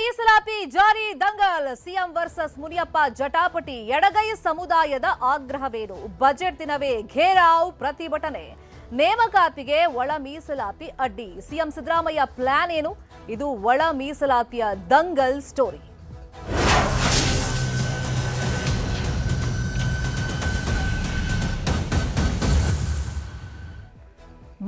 ಮೀಸಲಾತಿ ಜಾರಿ Dangal CM versus Muniyappa ಜಟಾಪಟಿ ಎಡಗೈ ಸಮುದಾಯದ ಆಗ್ರಹವೇನು ಬಜೆಟ್ ದಿನವೇ ಘೇರಾವ್ ಪ್ರತಿಭಟನೆ ನೇಮಕಾತಿಗೆ ಒಳ ಮೀಸಲಾತಿ ಅಡ್ಡಿ ಸಿಎಂ ಸಿದ್ದರಾಮಯ್ಯ ಪ್ಲಾನ್ ಏನು ಇದು ಒಳ ಮೀಸಲಾತಿಯ ದಂಗಲ್ ಸ್ಟೋರಿ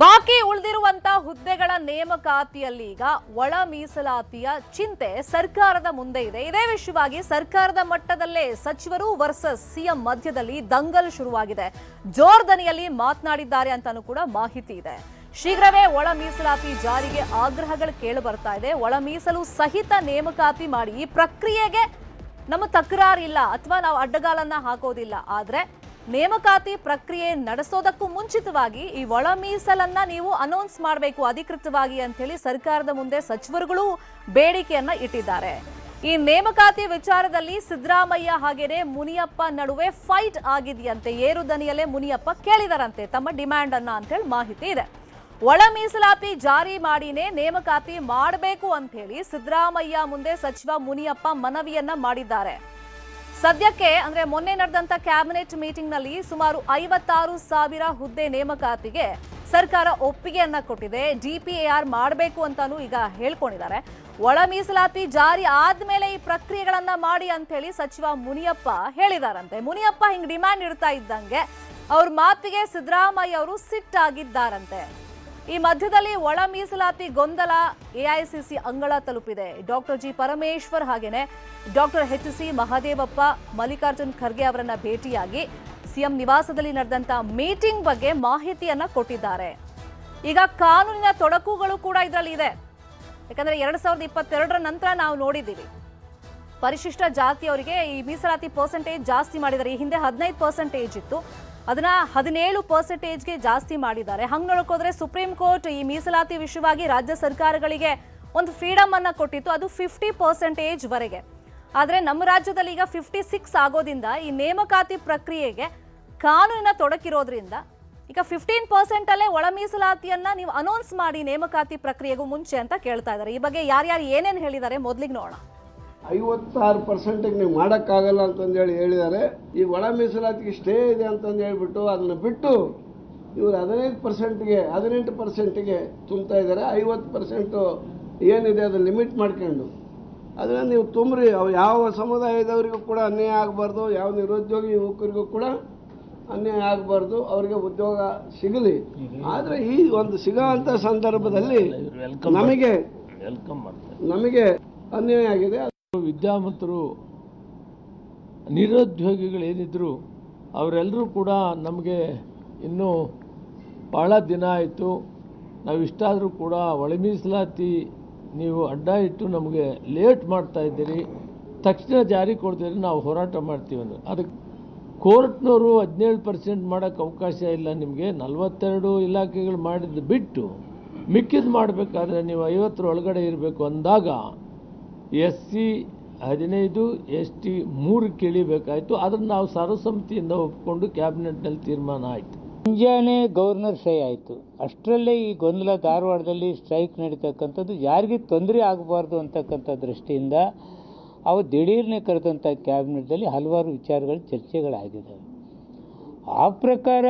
ಬಾಕಿ ಉಳಿದಿರುವಂತ ಹುದ್ದೆಗಳ ನೇಮಕಾತಿಯಲ್ಲಿ ಈಗ ಒಳ ಮೀಸಲಾತಿಯ ಚಿಂತೆ ಸರ್ಕಾರದ ಮುಂದೆ ಇದೆ. ಇದೇ ವಿಷಯವಾಗಿ ಸರ್ಕಾರದ ಮಟ್ಟದಲ್ಲೇ ಸಚಿವರು ವರ್ಸಸ್ ಸಿಎಂ ಮಧ್ಯದಲ್ಲಿ ದಂಗಲ್ ಶುರುವಾಗಿದೆ. ಜೋರ್ದನಿಯಲ್ಲಿ ಮಾತನಾಡಿದ್ದಾರೆ ಅಂತಾನೂ ಕೂಡ ಮಾಹಿತಿ ಇದೆ. ಶೀಘ್ರವೇ ಒಳ ಮೀಸಲಾತಿ ಜಾರಿಗೆ ಆಗ್ರಹಗಳು ಕೇಳಿ ಬರ್ತಾ ಇದೆ. ಒಳ ಮೀಸಲು ಸಹಿತ ನೇಮಕಾತಿ ಮಾಡಿ ಈ ಪ್ರಕ್ರಿಯೆಗೆ ನಮ್ಮ ತಕರಾರಿಲ್ಲ ಅಥವಾ ನಾವು ಅಡ್ಡಗಾಲನ್ನ ಹಾಕೋದಿಲ್ಲ. ಆದ್ರೆ ನೇಮಕಾತಿ ಪ್ರಕ್ರಿಯೆ ನಡೆಸೋದಕ್ಕೂ ಮುಂಚಿತವಾಗಿ ಈ ಒಳ ಮೀಸಲನ್ನ ನೀವು ಅನೌನ್ಸ್ ಮಾಡಬೇಕು ಅಧಿಕೃತವಾಗಿ ಅಂತ ಹೇಳಿ ಸರ್ಕಾರದ ಮುಂದೆ ಸಚಿವರುಗಳು ಬೇಡಿಕೆಯನ್ನ ಇಟ್ಟಿದ್ದಾರೆ. ಈ ನೇಮಕಾತಿ ವಿಚಾರದಲ್ಲಿ ಸಿದ್ದರಾಮಯ್ಯ ಹಾಗೇನೆ ಮುನಿಯಪ್ಪ ನಡುವೆ ಫೈಟ್ ಆಗಿದೆಯಂತೆ. ಏರು ದನಿಯಲ್ಲೇ ಮುನಿಯಪ್ಪ ಕೇಳಿದಾರಂತೆ ತಮ್ಮ ಡಿಮ್ಯಾಂಡ್ ಅನ್ನ ಅಂತ ಹೇಳಿ ಮಾಹಿತಿ ಇದೆ. ಒಳ ಮೀಸಲಾತಿ ಜಾರಿ ಮಾಡಿನೇ ನೇಮಕಾತಿ ಮಾಡಬೇಕು ಅಂತ ಹೇಳಿ ಸಿದ್ದರಾಮಯ್ಯ ಮುಂದೆ ಸಚಿವ ಮುನಿಯಪ್ಪ ಮನವಿಯನ್ನ ಮಾಡಿದ್ದಾರೆ. ಸದ್ಯಕ್ಕೆ ಅಂದ್ರೆ ಮೊನ್ನೆ ನಡೆದಂತ ಕ್ಯಾಬಿನೆಟ್ ಮೀಟಿಂಗ್ ನಲ್ಲಿ ಸುಮಾರು 56,000 ಹುದ್ದೆ ನೇಮಕಾತಿಗೆ ಸರ್ಕಾರ ಒಪ್ಪಿಗೆಯನ್ನ ಕೊಟ್ಟಿದೆ. ಡಿಪಿಎಆರ್ ಮಾಡಬೇಕು ಅಂತಾನೂ ಈಗ ಹೇಳ್ಕೊಂಡಿದ್ದಾರೆ. ಒಳ ಮೀಸಲಾತಿ ಜಾರಿ ಆದ್ಮೇಲೆ ಈ ಪ್ರಕ್ರಿಯೆಗಳನ್ನ ಮಾಡಿ ಅಂತ ಹೇಳಿ ಸಚಿವ ಮುನಿಯಪ್ಪ ಹೇಳಿದಾರಂತೆ. ಮುನಿಯಪ್ಪ ಹಿಂಗ್ ಡಿಮ್ಯಾಂಡ್ ಇಡ್ತಾ ಇದ್ದಂಗೆ ಅವ್ರ ಮಾತಿಗೆ ಸಿದ್ದರಾಮಯ್ಯ ಅವರು ಸಿಟ್ಟಾಗಿದ್ದಾರಂತೆ. ಈ ಮಧ್ಯದಲ್ಲಿ ಒಳ ಮೀಸಲಾತಿ ಗೊಂದಲ ಎಐಸಿಸಿ ಅಂಗಳ ತಲುಪಿದೆ. ಡಾಕ್ಟರ್ ಜಿ ಪರಮೇಶ್ವರ್ ಹಾಗೇನೆ ಡಾಕ್ಟರ್ ಎಚ್.ಸಿ. ಮಹದೇವಪ್ಪ ಮಲ್ಲಿಕಾರ್ಜುನ್ ಖರ್ಗೆ ಅವರನ್ನ ಭೇಟಿಯಾಗಿ ಸಿಎಂ ನಿವಾಸದಲ್ಲಿ ನಡೆದಂತ ಮೀಟಿಂಗ್ ಬಗ್ಗೆ ಮಾಹಿತಿಯನ್ನ ಕೊಟ್ಟಿದ್ದಾರೆ. ಈಗ ಕಾನೂನಿನ ತೊಡಕುಗಳು ಕೂಡ ಇದರಲ್ಲಿ ಇದೆ. ಯಾಕಂದ್ರೆ 2022ರ ನಂತರ ನಾವು ನೋಡಿದ್ದೀವಿ ಪರಿಶಿಷ್ಟ ಜಾತಿಯವರಿಗೆ ಈ ಮೀಸಲಾತಿ ಪರ್ಸೆಂಟೇಜ್ ಜಾಸ್ತಿ ಮಾಡಿದ್ದಾರೆ. ಈ ಹಿಂದೆ 15% ಇತ್ತು, ಅದನ್ನ 17%ಗೆ ಜಾಸ್ತಿ ಮಾಡಿದ್ದಾರೆ. ಹಂಗ್ ನೋಡಕೋದ್ರೆ ಸುಪ್ರೀಂ ಕೋರ್ಟ್ ಈ ಮೀಸಲಾತಿ ವಿಷಯವಾಗಿ ರಾಜ್ಯ ಸರ್ಕಾರಗಳಿಗೆ ಒಂದು ಫ್ರೀಡಮ್ ಅನ್ನ ಕೊಟ್ಟಿತ್ತು, ಅದು 50% ವರೆಗೆ. ಆದ್ರೆ ನಮ್ಮ ರಾಜ್ಯದಲ್ಲಿ ಈಗ 56 ಆಗೋದ್ರಿಂದ ಈ ನೇಮಕಾತಿ ಪ್ರಕ್ರಿಯೆಗೆ ಕಾನೂನಿನ ತೊಡಕಿರೋದ್ರಿಂದ ಈಗ 15% ಅಲ್ಲೇ ಒಳ ಮೀಸಲಾತಿಯನ್ನ ನೀವು ಅನೌನ್ಸ್ ಮಾಡಿ ನೇಮಕಾತಿ ಪ್ರಕ್ರಿಯೆಗೂ ಮುಂಚೆ ಅಂತ ಕೇಳ್ತಾ ಇದ್ದಾರೆ. ಈ ಬಗ್ಗೆ ಯಾರ್ಯಾರು ಏನೇನು ಹೇಳಿದ್ದಾರೆ ಮೊದಲಿಗೆ ನೋಡೋಣ. 56%ಗೆ ನೀವು ಮಾಡೋಕ್ಕಾಗಲ್ಲ ಅಂತಂದೇಳಿ ಹೇಳಿದ್ದಾರೆ. ಈ ಒಳ ಮೀಸಲಾತಿಗೆ ಸ್ಟೇ ಇದೆ ಅಂತಂದು ಹೇಳ್ಬಿಟ್ಟು ಅದನ್ನು ಬಿಟ್ಟು ಇವರು 18%ಗೆ ತುಂಬ್ತಾ ಇದ್ದಾರೆ. 50% ಏನಿದೆ ಅದು ಲಿಮಿಟ್ ಮಾಡ್ಕೊಂಡು ಅದನ್ನು ನೀವು ತುಂಬ್ರಿ. ಯಾವ ಸಮುದಾಯದವರಿಗೂ ಕೂಡ ಅನ್ಯಾಯ ಆಗಬಾರ್ದು, ಯಾವ ನಿರುದ್ಯೋಗಿ ಯುವಕರಿಗೂ ಕೂಡ ಅನ್ಯಾಯ ಆಗಬಾರ್ದು, ಅವರಿಗೆ ಉದ್ಯೋಗ ಸಿಗಲಿ. ಆದರೆ ಈ ಒಂದು ಸಿಗೋಂಥ ಸಂದರ್ಭದಲ್ಲಿ ನಮಗೆ ಅನ್ಯಾಯ ಆಗಿದೆ. ವಿದ್ಯಾವಂತರು ನಿರುದ್ಯೋಗಿಗಳೇನಿದ್ರು ಅವರೆಲ್ಲರೂ ಕೂಡ ನಮಗೆ ಇನ್ನೂ ಭಾಳ ದಿನ ಆಯಿತು, ನಾವು ಇಷ್ಟಾದರೂ ಕೂಡ ಒಳ ಮೀಸಲಾತಿ ನೀವು ಅಡ್ಡ ಇಟ್ಟು ನಮಗೆ ಲೇಟ್ ಮಾಡ್ತಾ ಇದ್ದೀರಿ, ತಕ್ಷಣ ಜಾರಿ ಕೊಡ್ತೀರಿ, ನಾವು ಹೋರಾಟ ಮಾಡ್ತೀವಿ ಅಂದ್ರೆ ಅದಕ್ಕೆ ಕೋರ್ಟ್ನವರು 17% ಮಾಡೋಕ್ಕೆ ಅವಕಾಶ ಇಲ್ಲ. ನಿಮಗೆ 42 ಇಲಾಖೆಗಳು ಮಾಡಿದ್ದು ಬಿಟ್ಟು ಮಿಕ್ಕಿದ್ದು ಮಾಡಬೇಕಾದ್ರೆ ನೀವು 50 ಒಳಗಡೆ ಇರಬೇಕು ಅಂದಾಗ SC 15 ST 3 ಇಳಿಬೇಕಾಯಿತು. ಅದನ್ನು ನಾವು ಸರ್ವಸಮ್ಮತಿಯಿಂದ ಒಪ್ಪಿಕೊಂಡು ಕ್ಯಾಬಿನೆಟ್ನಲ್ಲಿ ತೀರ್ಮಾನ ಆಯಿತು. ಮುಂಜಾನೆ ಗವರ್ನರ್ ಸಹಿ ಆಯಿತು. ಅಷ್ಟರಲ್ಲೇ ಈ ಗೊಂದಲ ಧಾರವಾಡದಲ್ಲಿ ಸ್ಟ್ರೈಕ್ ನಡೀತಕ್ಕಂಥದ್ದು ಯಾರಿಗೆ ತೊಂದರೆ ಆಗಬಾರ್ದು ಅಂತಕ್ಕಂಥ ದೃಷ್ಟಿಯಿಂದ ಅವು ದಿಢೀರ್ನೆ ಕರೆದಂಥ ಕ್ಯಾಬಿನೆಟ್ದಲ್ಲಿ ಹಲವಾರು ವಿಚಾರಗಳು ಚರ್ಚೆಗಳಾಗಿದ್ದಾವೆ. ಆ ಪ್ರಕಾರ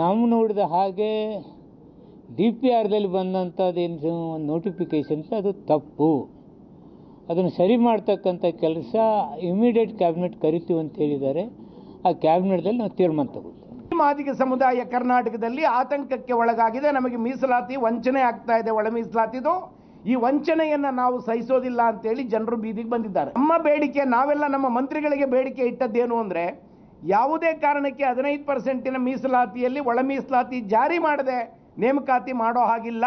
ನಾವು ನೋಡಿದ ಹಾಗೆ DPRದಲ್ಲಿ ಬಂದಂಥದ್ದೇನು ನೋಟಿಫಿಕೇಷನ್ಸ್ ಅದು ತಪ್ಪು, ಅದನ್ನು ಸರಿ ಮಾಡ್ತಕ್ಕಂಥ ಕೆಲಸ ಇಮಿಡಿಯೇಟ್ ಕ್ಯಾಬಿನೆಟ್ ಕರಿತೀವಿ ಅಂತ ಹೇಳಿದ್ದಾರೆ. ಆ ಕ್ಯಾಬಿನೆಟ್ದಲ್ಲಿ ನಾವು ತೀರ್ಮಾನ ತಗೊಳ್ತೀವಿ. ಮಾದಿಗ ಸಮುದಾಯ ಕರ್ನಾಟಕದಲ್ಲಿ ಆತಂಕಕ್ಕೆ ಒಳಗಾಗಿದೆ. ನಮಗೆ ಮೀಸಲಾತಿ ವಂಚನೆ ಆಗ್ತಾ ಇದೆ. ಒಳ ಮೀಸಲಾತಿದು ಈ ವಂಚನೆಯನ್ನು ನಾವು ಸಹಿಸೋದಿಲ್ಲ ಅಂತೇಳಿ ಜನರು ಬೀದಿಗೆ ಬಂದಿದ್ದಾರೆ. ನಮ್ಮ ಬೇಡಿಕೆ, ನಾವೆಲ್ಲ ನಮ್ಮ ಮಂತ್ರಿಗಳಿಗೆ ಬೇಡಿಕೆ ಇಟ್ಟದ್ದೇನು ಅಂದರೆ ಯಾವುದೇ ಕಾರಣಕ್ಕೆ 15% ಮೀಸಲಾತಿಯಲ್ಲಿ ಒಳ ಮೀಸಲಾತಿ ಜಾರಿ ಮಾಡದೆ ನೇಮಕಾತಿ ಮಾಡೋ ಹಾಗಿಲ್ಲ,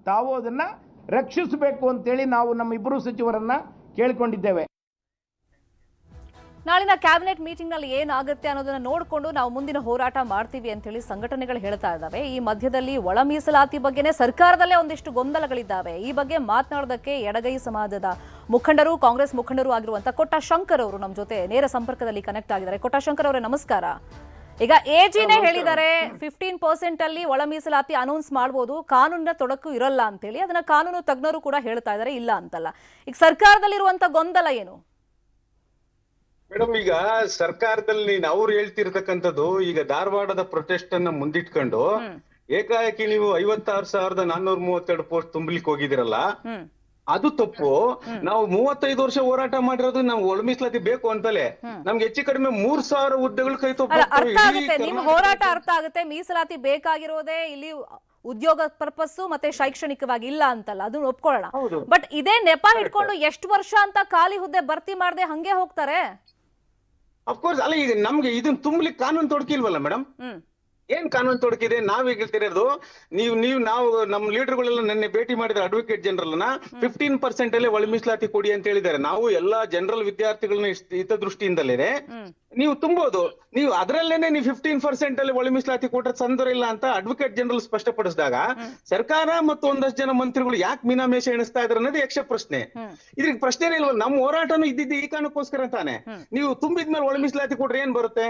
ತಾವು ಅದನ್ನು ರಕ್ಷಿಸಬೇಕು ಅಂತೇಳಿ ನಾವು ನಮ್ಮ ಇಬ್ಬರು ಸಚಿವರನ್ನ ಕೇಳಿಕೊಂಡಿದ್ದೇವೆ. ನಾಳಿನ ಕ್ಯಾಬಿನೆಟ್ ಮೀಟಿಂಗ್ ನಲ್ಲಿ ಏನಾಗುತ್ತೆ ಅನ್ನೋದನ್ನ ನೋಡಿಕೊಂಡು ನಾವು ಮುಂದಿನ ಹೋರಾಟ ಮಾಡ್ತೀವಿ ಅಂತ ಹೇಳಿ ಸಂಘಟನೆಗಳು ಹೇಳ್ತಾ ಇದ್ದಾವೆ. ಈ ಮಧ್ಯದಲ್ಲಿ ಒಳ ಮೀಸಲಾತಿ ಬಗ್ಗೆನೇ ಸರ್ಕಾರದಲ್ಲೇ ಒಂದಿಷ್ಟು ಗೊಂದಲಗಳಿದ್ದಾವೆ. ಈ ಬಗ್ಗೆ ಮಾತನಾಡೋದಕ್ಕೆ ಎಡಗೈ ಸಮಾಜದ ಮುಖಂಡರು, ಕಾಂಗ್ರೆಸ್ ಮುಖಂಡರು ಆಗಿರುವಂತಹ ಕೊಟ್ಟ ಶಂಕರ್ ಅವರು ನಮ್ಮ ಜೊತೆ ನೇರ ಸಂಪರ್ಕದಲ್ಲಿ ಕನೆಕ್ಟ್ ಆಗಿದ್ದಾರೆ. ಕೊಟ್ಟ ಶಂಕರ್ ಅವರೇ ನಮಸ್ಕಾರ. ಈಗ ಎಜಿನೇ ಹೇಳಿದ್ದಾರೆ 15% ಅಲ್ಲಿ ಒಳ ಮೀಸಲಾತಿ ಅನೌನ್ಸ್ ಮಾಡಬಹುದು, ಕಾನೂನಿನ ತೊಡಕು ಇರಲ್ಲ ಅಂತೇಳಿ. ಅದನ್ನ ಕಾನೂನು ತಜ್ಞರು ಕೂಡ ಹೇಳ್ತಾ ಇದ್ದಾರೆ, ಇಲ್ಲ ಅಂತಲ್ಲ. ಈಗ ಸರ್ಕಾರದಲ್ಲಿರುವಂತ ಗೊಂದಲ ಏನು ಮೇಡಮ್? ಈಗ ಸರ್ಕಾರದಲ್ಲಿ ಅವ್ರು ಹೇಳ್ತಿರ್ತಕ್ಕಂಥದ್ದು, ಈಗ ಧಾರವಾಡದ ಪ್ರೊಟೆಸ್ಟ್ ಅನ್ನ ಮುಂದಿಟ್ಕೊಂಡು ಏಕಾಏಕಿ ನೀವು 56,432 ಪೋಸ್ಟ್ ತುಂಬಲಿಕ್ಕೆ ಹೋಗಿದಿರಲ್ಲ, ಅದು ತಪ್ಪು. ನಾವು 35 ವರ್ಷ ಹೋರಾಟ ಮಾಡಿರೋದು ನಾವು ಒಳ ಮೀಸಲಾತಿ ಬೇಕು ಅಂತಲೇ. ನಮ್ಗೆ ಹೆಚ್ಚು ಕಡಿಮೆ 3,000 ಹುದ್ದೆಗಳು ಕೈ ಅರ್ಥ ಆಗುತ್ತೆ, ನಿಮ್ ಹೋರಾಟ ಅರ್ಥ ಆಗುತ್ತೆ. ಮೀಸಲಾತಿ ಬೇಕಾಗಿರೋದೇ ಇಲ್ಲಿ ಉದ್ಯೋಗ ಪರ್ಪಸ್ ಮತ್ತೆ ಶೈಕ್ಷಣಿಕವಾಗಿ, ಇಲ್ಲ ಅಂತಲ್ಲ, ಅದನ್ನ ಒಪ್ಕೊಳ್ಳೋಣ. ಬಟ್ ಇದೇ ನೆಪ ಹಿಡ್ಕೊಂಡು ಎಷ್ಟು ವರ್ಷ ಅಂತ ಖಾಲಿ ಹುದ್ದೆ ಭರ್ತಿ ಮಾಡದೆ ಹಂಗೆ ಹೋಗ್ತಾರೆ. ಅಫ್ಕೋರ್ಸ್ ಅಲ್ಲ, ಈಗ ನಮ್ಗೆ ಇದನ್ನ ತುಂಬಲಿಕ್ಕೆ ಕಾನೂನು ತೊಡಕಿಲ್ವಲ್ಲ ಮೇಡಮ್? ಏನ್ ಕಾನೂನು ತೊಡಕಿದೆ? ನಾವೀಗ ಹೇಳ್ತಿರೋದು, ನಾವು ನಮ್ಮ ಲೀಡರ್ಗಳೆಲ್ಲ ನಿನ್ನೆ ಭೇಟಿ ಮಾಡಿದ್ರೆ ಅಡ್ವೊಕೇಟ್ ಜನರಲ್ 15% ಅಲ್ಲೇ ಒಳ ಮೀಸಲಾತಿ ಕೊಡಿ ಅಂತ ಹೇಳಿದ್ದಾರೆ. ನಾವು ಎಲ್ಲಾ ಜನರಲ್ ವಿದ್ಯಾರ್ಥಿಗಳನ್ನ ಹಿತದೃಷ್ಟಿಯಿಂದಲೇ ನೀವು ತುಂಬೋದು, ನೀವು ಅದರಲ್ಲೇನೆ ನೀವು 15% ಅಲ್ಲಿ ಒಳ ಮೀಸಲಾತಿ ಕೊಟ್ರೆ ಸಂದರ್ಭ ಇಲ್ಲ ಅಂತ ಅಡ್ವೊಕೇಟ್ ಜನರಲ್ ಸ್ಪಷ್ಟಪಡಿಸಿದಾಗ ಸರ್ಕಾರ ಮತ್ತು ಒಂದಷ್ಟು ಜನ ಮಂತ್ರಿಗಳು ಯಾಕೆ ಮೀನಾಮೇಷ ಎಣಿಸ್ತಾ ಇದ್ರೆ ಅನ್ನೋದು ಯಕ್ಷ ಪ್ರಶ್ನೆ. ಇದ್ರಿಗೆ ಪ್ರಶ್ನೆ ಇಲ್ವ? ನಮ್ಮ ಹೋರಾಟನೂ ಇದ್ದಿದ್ದು ಈ ಕಾರಣಕ್ಕೋಸ್ಕರ ತಾನೆ. ನೀವು ತುಂಬಿದ್ಮೇಲೆ ಒಳ ಮೀಸಲಾತಿ ಕೊಟ್ರೆ ಏನ್ ಬರುತ್ತೆ?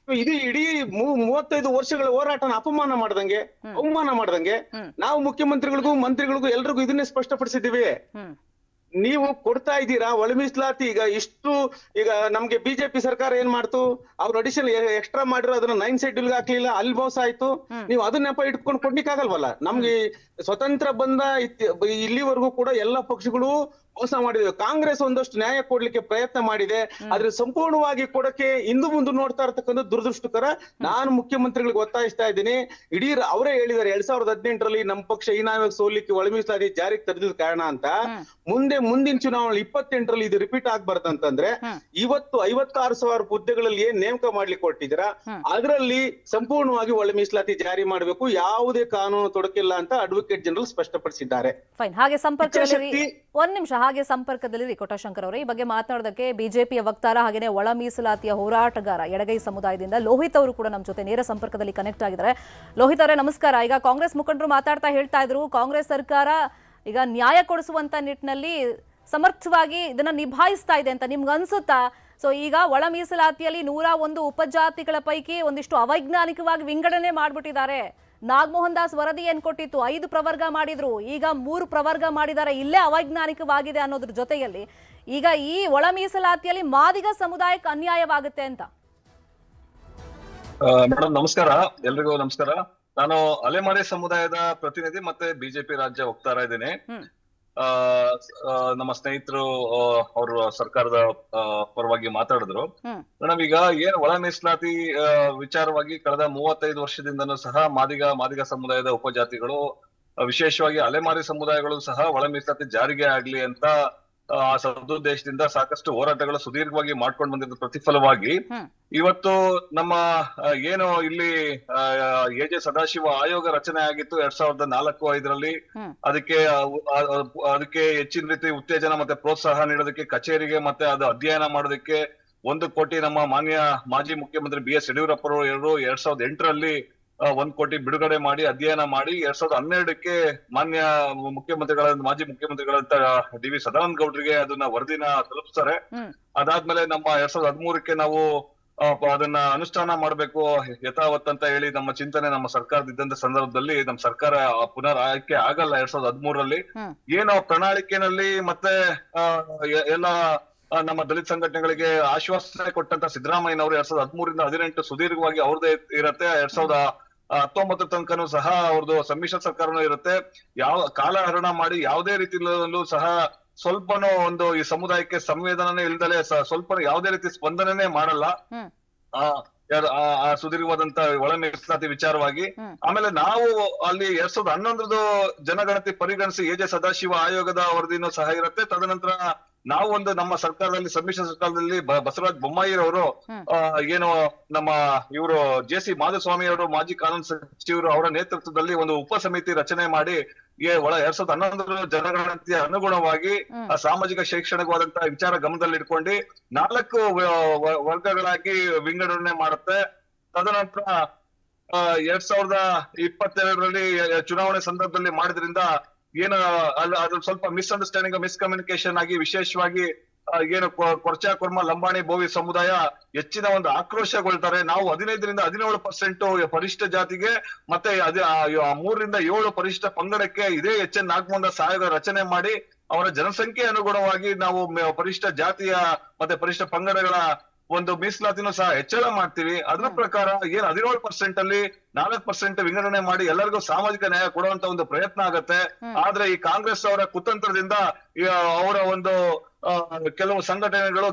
ಇದು ಇಡೀ 35 ವರ್ಷಗಳ ಹೋರಾಟನ ಅಪಮಾನ ಮಾಡ್ದಂಗೆ, ಅವಮಾನ ಮಾಡ್ದಂಗೆ. ನಾವು ಮುಖ್ಯಮಂತ್ರಿಗಳಿಗೂ ಮಂತ್ರಿಗಳಿಗೂ ಎಲ್ರಿಗೂ ಇದನ್ನೇ ಸ್ಪಷ್ಟಪಡಿಸಿದ್ದೀವಿ. ನೀವು ಕೊಡ್ತಾ ಇದ್ದೀರಾ ಒಳ ಮೀಸಲಾತಿ. ಈಗ ನಮ್ಗೆ ಬಿಜೆಪಿ ಸರ್ಕಾರ ಏನ್ ಮಾಡ್ತು? ಅವ್ರು ಅಡಿಷನಲ್ ಎಕ್ಸ್ಟ್ರಾ ಮಾಡಿರೋ ಅದನ್ನ 9 ಶೆಡ್ಯೂಲ್ ಹಾಕ್ಲಿಲ್ಲ, ಅಲ್ಲಿ ಮೋಸ ಆಯ್ತು. ನೀವು ಅದನ್ನ ಇಟ್ಕೊಂಡು ಕೊಡ್ಲಿಕ್ಕೆ ಆಗಲ್ವಲ್ಲ. ನಮ್ಗೆ ಸ್ವತಂತ್ರ ಬಂದ ಇಲ್ಲಿವರೆಗೂ ಕೂಡ ಎಲ್ಲಾ ಪಕ್ಷಗಳು ಮೋಸ ಮಾಡಿದೆ. ಕಾಂಗ್ರೆಸ್ ಒಂದಷ್ಟು ನ್ಯಾಯ ಕೊಡ್ಲಿಕ್ಕೆ ಪ್ರಯತ್ನ ಮಾಡಿದೆ, ಆದ್ರೆ ಸಂಪೂರ್ಣವಾಗಿ ಕೊಡಕ್ಕೆ ಇಂದು ಮುಂದೆ ನೋಡ್ತಾ ಇರ್ತಕ್ಕಂಥ ದುರದೃಷ್ಟಕರ. ನಾನು ಮುಖ್ಯಮಂತ್ರಿಗಳಿಗೆ ಒತ್ತಾಯಿಸ್ತಾ ಇದ್ದೀನಿ, ಇಡೀ ಅವರೇ ಹೇಳಿದ್ದಾರೆ 2018ರಲ್ಲಿ ನಮ್ಮ ಪಕ್ಷ ಹೀನಾಯವಾಗಿ ಸೋಲಿಕ್ಕೆ ಒಳ ಮೀಸಲಾತಿ ಜಾರಿಗೆ ತರದಿದ್ದ ಕಾರಣ ಅಂತ. ಮುಂದಿನ ಚುನಾವಣೆ 28ರಲ್ಲಿ ಇದು ರಿಪೀಟ್ ಆಗ್ಬಾರ್ದಂತಂದ್ರೆ ಇವತ್ತು 56,000 ಹುದ್ದೆಗಳಲ್ಲಿ ಏನ್ ನೇಮಕ ಮಾಡ್ಲಿಕ್ಕೆ ಕೊಟ್ಟಿದ್ದೀರಾ ಅದರಲ್ಲಿ ಸಂಪೂರ್ಣವಾಗಿ ಒಳ ಮೀಸಲಾತಿ ಜಾರಿ ಮಾಡಬೇಕು, ಯಾವುದೇ ಕಾನೂನು ತೊಡಕಿಲ್ಲ ಅಂತ ಅಡ್ವೊಕೇಟ್ ಜನರಲ್ ಸ್ಪಷ್ಟಪಡಿಸಿದ್ದಾರೆ. ಫೈನ್. ಹಾಗೆ ಸಂಪರ್ಕದಲ್ಲಿ ಒಂದ್ ನಿಮಿಷ, ಹಾಗೆ ಸಂಪರ್ಕದಲ್ಲಿ ಕೋಟಾಶಂಕರ್ ಅವರೇ, ಈ ಬಗ್ಗೆ ಮಾತನಾಡೋದಕ್ಕೆ ಬಿಜೆಪಿಯ ವಕ್ತಾರ ಹಾಗೇನೆ ಒಳ ಮೀಸಲಾತಿಯ ಹೋರಾಟಗಾರ ಎಡಗೈ ಸಮುದಾಯದಿಂದ ಲೋಹಿತ್ ಅವರು ಕೂಡ ನಮ್ಮ ಜೊತೆ ನೇರ ಸಂಪರ್ಕದಲ್ಲಿ ಕನೆಕ್ಟ್ ಆಗಿದ್ದಾರೆ. ಲೋಹಿತ್ ಅವರೇ ನಮಸ್ಕಾರ. ಈಗ ಕಾಂಗ್ರೆಸ್ ಮುಖಂಡರು ಮಾತಾಡ್ತಾ ಹೇಳ್ತಾ ಇದ್ರು, ಕಾಂಗ್ರೆಸ್ ಸರ್ಕಾರ ಈಗ ನ್ಯಾಯ ಕೊಡಿಸುವಂತ ನಿಟ್ಟಿನಲ್ಲಿ ಸಮರ್ಥವಾಗಿ ಇದನ್ನ ನಿಭಾಯಿಸ್ತಾ ಇದೆ ಅಂತ ನಿಮ್ಗೆ ಅನ್ಸುತ್ತಾ? ಸೊ ಈಗ ಒಳ ಮೀಸಲಾತಿಯಲ್ಲಿ 101 ಉಪಜಾತಿಗಳ ಪೈಕಿ ಒಂದಿಷ್ಟು ಅವೈಜ್ಞಾನಿಕವಾಗಿ ವಿಂಗಡಣೆ ಮಾಡ್ಬಿಟ್ಟಿದ್ದಾರೆ. ನಾಗಮೋಹನ್ ದಾಸ್ ವರದಿ ಏನ್ ಕೊಟ್ಟಿತ್ತು, 5 ಪ್ರವರ್ಗ ಮಾಡಿದ್ರು, ಈಗ 3 ಪ್ರವರ್ಗ ಮಾಡಿದ್ದಾರೆ. ಇಲ್ಲೇ ಅವೈಜ್ಞಾನಿಕವಾಗಿದೆ ಅನ್ನೋದ್ರ ಜೊತೆಯಲ್ಲಿ ಈಗ ಈ ಒಳ ಮೀಸಲಾತಿಯಲ್ಲಿ ಮಾದಿಗ ಸಮುದಾಯಕ್ಕೆ ಅನ್ಯಾಯವಾಗುತ್ತೆ ಅಂತ. ಮೇಡಮ್ ನಮಸ್ಕಾರ, ಎಲ್ರಿಗೂ ನಮಸ್ಕಾರ. ನಾನು ಅಲೆಮಾರಿ ಸಮುದಾಯದ ಪ್ರತಿನಿಧಿ ಮತ್ತೆ ಬಿಜೆಪಿ ರಾಜ್ಯ ವಕ್ತಾರ ಇದ್ದೀನಿ. ನಮ್ಮ ಸ್ನೇಹಿತರು ಅವರು ಸರ್ಕಾರದ ಪರವಾಗಿ ಮಾತಾಡಿದ್ರು. ಮೇಡಮ್ ಈಗ ಏನ್ ಒಳ ಮೀಸಲಾತಿ ವಿಚಾರವಾಗಿ ಕಳೆದ 35 ವರ್ಷದಿಂದನೂ ಸಹ ಮಾದಿಗ ಸಮುದಾಯದ ಉಪಜಾತಿಗಳು, ವಿಶೇಷವಾಗಿ ಅಲೆಮಾರಿ ಸಮುದಾಯಗಳು ಸಹ ಒಳ ಮೀಸಲಾತಿ ಜಾರಿಗೆ ಆಗ್ಲಿ ಅಂತ ಆ ಸದುದ್ದೇಶದಿಂದ ಸಾಕಷ್ಟು ಹೋರಾಟಗಳು ಸುದೀರ್ಘವಾಗಿ ಮಾಡ್ಕೊಂಡು ಬಂದಿದ್ದ ಪ್ರತಿಫಲವಾಗಿ ಇವತ್ತು ನಮ್ಮ ಏನು ಇಲ್ಲಿ ಎಜೆ ಸದಾಶಿವ ಆಯೋಗ ರಚನೆ ಆಗಿತ್ತು 2004-05ರಲ್ಲಿ. ಅದಕ್ಕೆ ಹೆಚ್ಚಿನ ರೀತಿ ಉತ್ತೇಜನ ಮತ್ತೆ ಪ್ರೋತ್ಸಾಹ ನೀಡೋದಕ್ಕೆ, ಕಚೇರಿಗೆ ಮತ್ತೆ ಅದು ಅಧ್ಯಯನ ಮಾಡೋದಕ್ಕೆ 1 ಕೋಟಿ ನಮ್ಮ ಮಾನ್ಯ ಮಾಜಿ ಮುಖ್ಯಮಂತ್ರಿ BS ಯಡಿಯೂರಪ್ಪರು 2008ರಲ್ಲಿ 1 ಕೋಟಿ ಬಿಡುಗಡೆ ಮಾಡಿ ಅಧ್ಯಯನ ಮಾಡಿ 2012ಕ್ಕೆ ಮಾನ್ಯ ಮಾಜಿ ಮುಖ್ಯಮಂತ್ರಿಗಳಂತ DV ಸದಾನಂದ ಗೌಡ್ರಿಗೆ ಅದನ್ನ ವರದಿನ ತಲುಪಿಸ್ತಾರೆ. ಅದಾದ್ಮೇಲೆ ನಮ್ಮ 2013ಕ್ಕೆ ನಾವು ಅದನ್ನ ಅನುಷ್ಠಾನ ಮಾಡ್ಬೇಕು ಯಥಾವತ್ ಅಂತ ಹೇಳಿ ನಮ್ಮ ಚಿಂತನೆ ನಮ್ಮ ಸರ್ಕಾರದ ಇದ್ದಂತ ಸಂದರ್ಭದಲ್ಲಿ ನಮ್ಮ ಸರ್ಕಾರ ಪುನರ್ ಆಯ್ಕೆ ಆಗಲ್ಲ 2013ರಲ್ಲಿ. ಏನೋ ಪ್ರಣಾಳಿಕೆನಲ್ಲಿ ಮತ್ತೆ ಎಲ್ಲ ನಮ್ಮ ದಲಿತ ಸಂಘಟನೆಗಳಿಗೆ ಆಶ್ವಾಸನೆ ಕೊಟ್ಟಂತ ಸಿದ್ದರಾಮಯ್ಯನವರು 2013ರಿಂದ 2018 ಸುದೀರ್ಘವಾಗಿ ಅವ್ರದೇ ಇರತ್ತೆ. 2019 ತನಕನೂ ಸಹ ಅವ್ರದ್ದು ಸಮ್ಮಿಶ್ರ ಸರ್ಕಾರನೂ ಇರುತ್ತೆ. ಯಾವ ಕಾಲ ಹರಣ ಮಾಡಿ ಯಾವುದೇ ರೀತಿಯಲ್ಲೂ ಸಹ ಸ್ವಲ್ಪನೂ ಒಂದು ಈ ಸಮುದಾಯಕ್ಕೆ ಸಂವೇದನೆ ಇಲ್ದಲೆ ಸ್ವಲ್ಪ ಯಾವುದೇ ರೀತಿ ಸ್ಪಂದನೆ ಮಾಡಲ್ಲ ಆ ಸುದೀರ್ಘವಾದಂತ ಒಳ ಮೀಸಲಾತಿ ವಿಚಾರವಾಗಿ. ಆಮೇಲೆ ನಾವು ಅಲ್ಲಿ 2011 ಜನಗಣತಿ ಪರಿಗಣಿಸಿ ಎಜೆ ಸದಾಶಿವ ಆಯೋಗದ ವರದಿನೂ ಸಹ ಇರುತ್ತೆ. ತದನಂತರ ನಾವು ನಮ್ಮ ಸರ್ಕಾರದಲ್ಲಿ ಸಮ್ಮಿಶ್ರ ಸರ್ಕಾರದಲ್ಲಿ ಬಸವರಾಜ ಬೊಮ್ಮಾಯಿರವರು ಏನು ನಮ್ಮ ಇವರು JC ಮಾಧುಸ್ವಾಮಿ ಅವರು ಮಾಜಿ ಕಾನೂನು ಸಚಿವರು ಅವರ ನೇತೃತ್ವದಲ್ಲಿ ಒಂದು ಉಪ ಸಮಿತಿ ರಚನೆ ಮಾಡಿ 2011 ಜನಗಣತಿಯ ಅನುಗುಣವಾಗಿ ಸಾಮಾಜಿಕ ಶೈಕ್ಷಣಿಕವಾದಂತಹ ವಿಚಾರ ಗಮನದಲ್ಲಿ ಇಟ್ಕೊಂಡು 4 ವರ್ಗಗಳಾಗಿ ವಿಂಗಡಣೆ ಮಾಡುತ್ತೆ. ತದನಂತರ 2022ರಲ್ಲಿ ಚುನಾವಣೆ ಸಂದರ್ಭದಲ್ಲಿ ಮಾಡಿದ್ರಿಂದ ಏನು ಅದು ಸ್ವಲ್ಪ ಮಿಸ್ಅಂಡರ್ಸ್ಟ್ಯಾಂಡಿಂಗ್ ಮಿಸ್ಕಮ್ಯುನಿಕೇಶನ್ ಆಗಿ ವಿಶೇಷವಾಗಿ ಏನು ಕೊರ್ಚಾ ಕುರ್ಮ ಲಂಬಾಣಿ ಬೋವಿ ಸಮುದಾಯ ಹೆಚ್ಚಿನ ಒಂದು ಆಕ್ರೋಶಗೊಳ್ತಾರೆ. ನಾವು 15ರಿಂದ 17% ಪರಿಶಿಷ್ಟ ಜಾತಿಗೆ ಮತ್ತೆ 3ರಿಂದ 7 ಪರಿಶಿಷ್ಟ ಪಂಗಡಕ್ಕೆ ಇದೇ ಎಚ್.ಎನ್. ನಾಗಮೋಹನ್ ಆಯೋಗ ರಚನೆ ಮಾಡಿ ಅವರ ಜನಸಂಖ್ಯೆ ಅನುಗುಣವಾಗಿ ನಾವು ಪರಿಶಿಷ್ಟ ಜಾತಿಯ ಮತ್ತೆ ಪರಿಶಿಷ್ಟ ಪಂಗಡಗಳ ಒಂದು ಮೀಸಲಾತಿನೂ ಸಹ ಹೆಚ್ಚಳ ಮಾಡ್ತೀವಿ. ಅದರ ಪ್ರಕಾರ ಏನ್ 17% ಅಲ್ಲಿ 4% ವಿಂಗಡಣೆ ಮಾಡಿ ಎಲ್ಲರಿಗೂ ಸಾಮಾಜಿಕ ನ್ಯಾಯ ಕೊಡುವಂತ ಒಂದು ಪ್ರಯತ್ನ ಆಗತ್ತೆ. ಆದ್ರೆ ಈ ಕಾಂಗ್ರೆಸ್ ಅವರ ಕುತಂತ್ರದಿಂದ ಅವರ ಒಂದು ಕೆಲವು ಸಂಘಟನೆಗಳು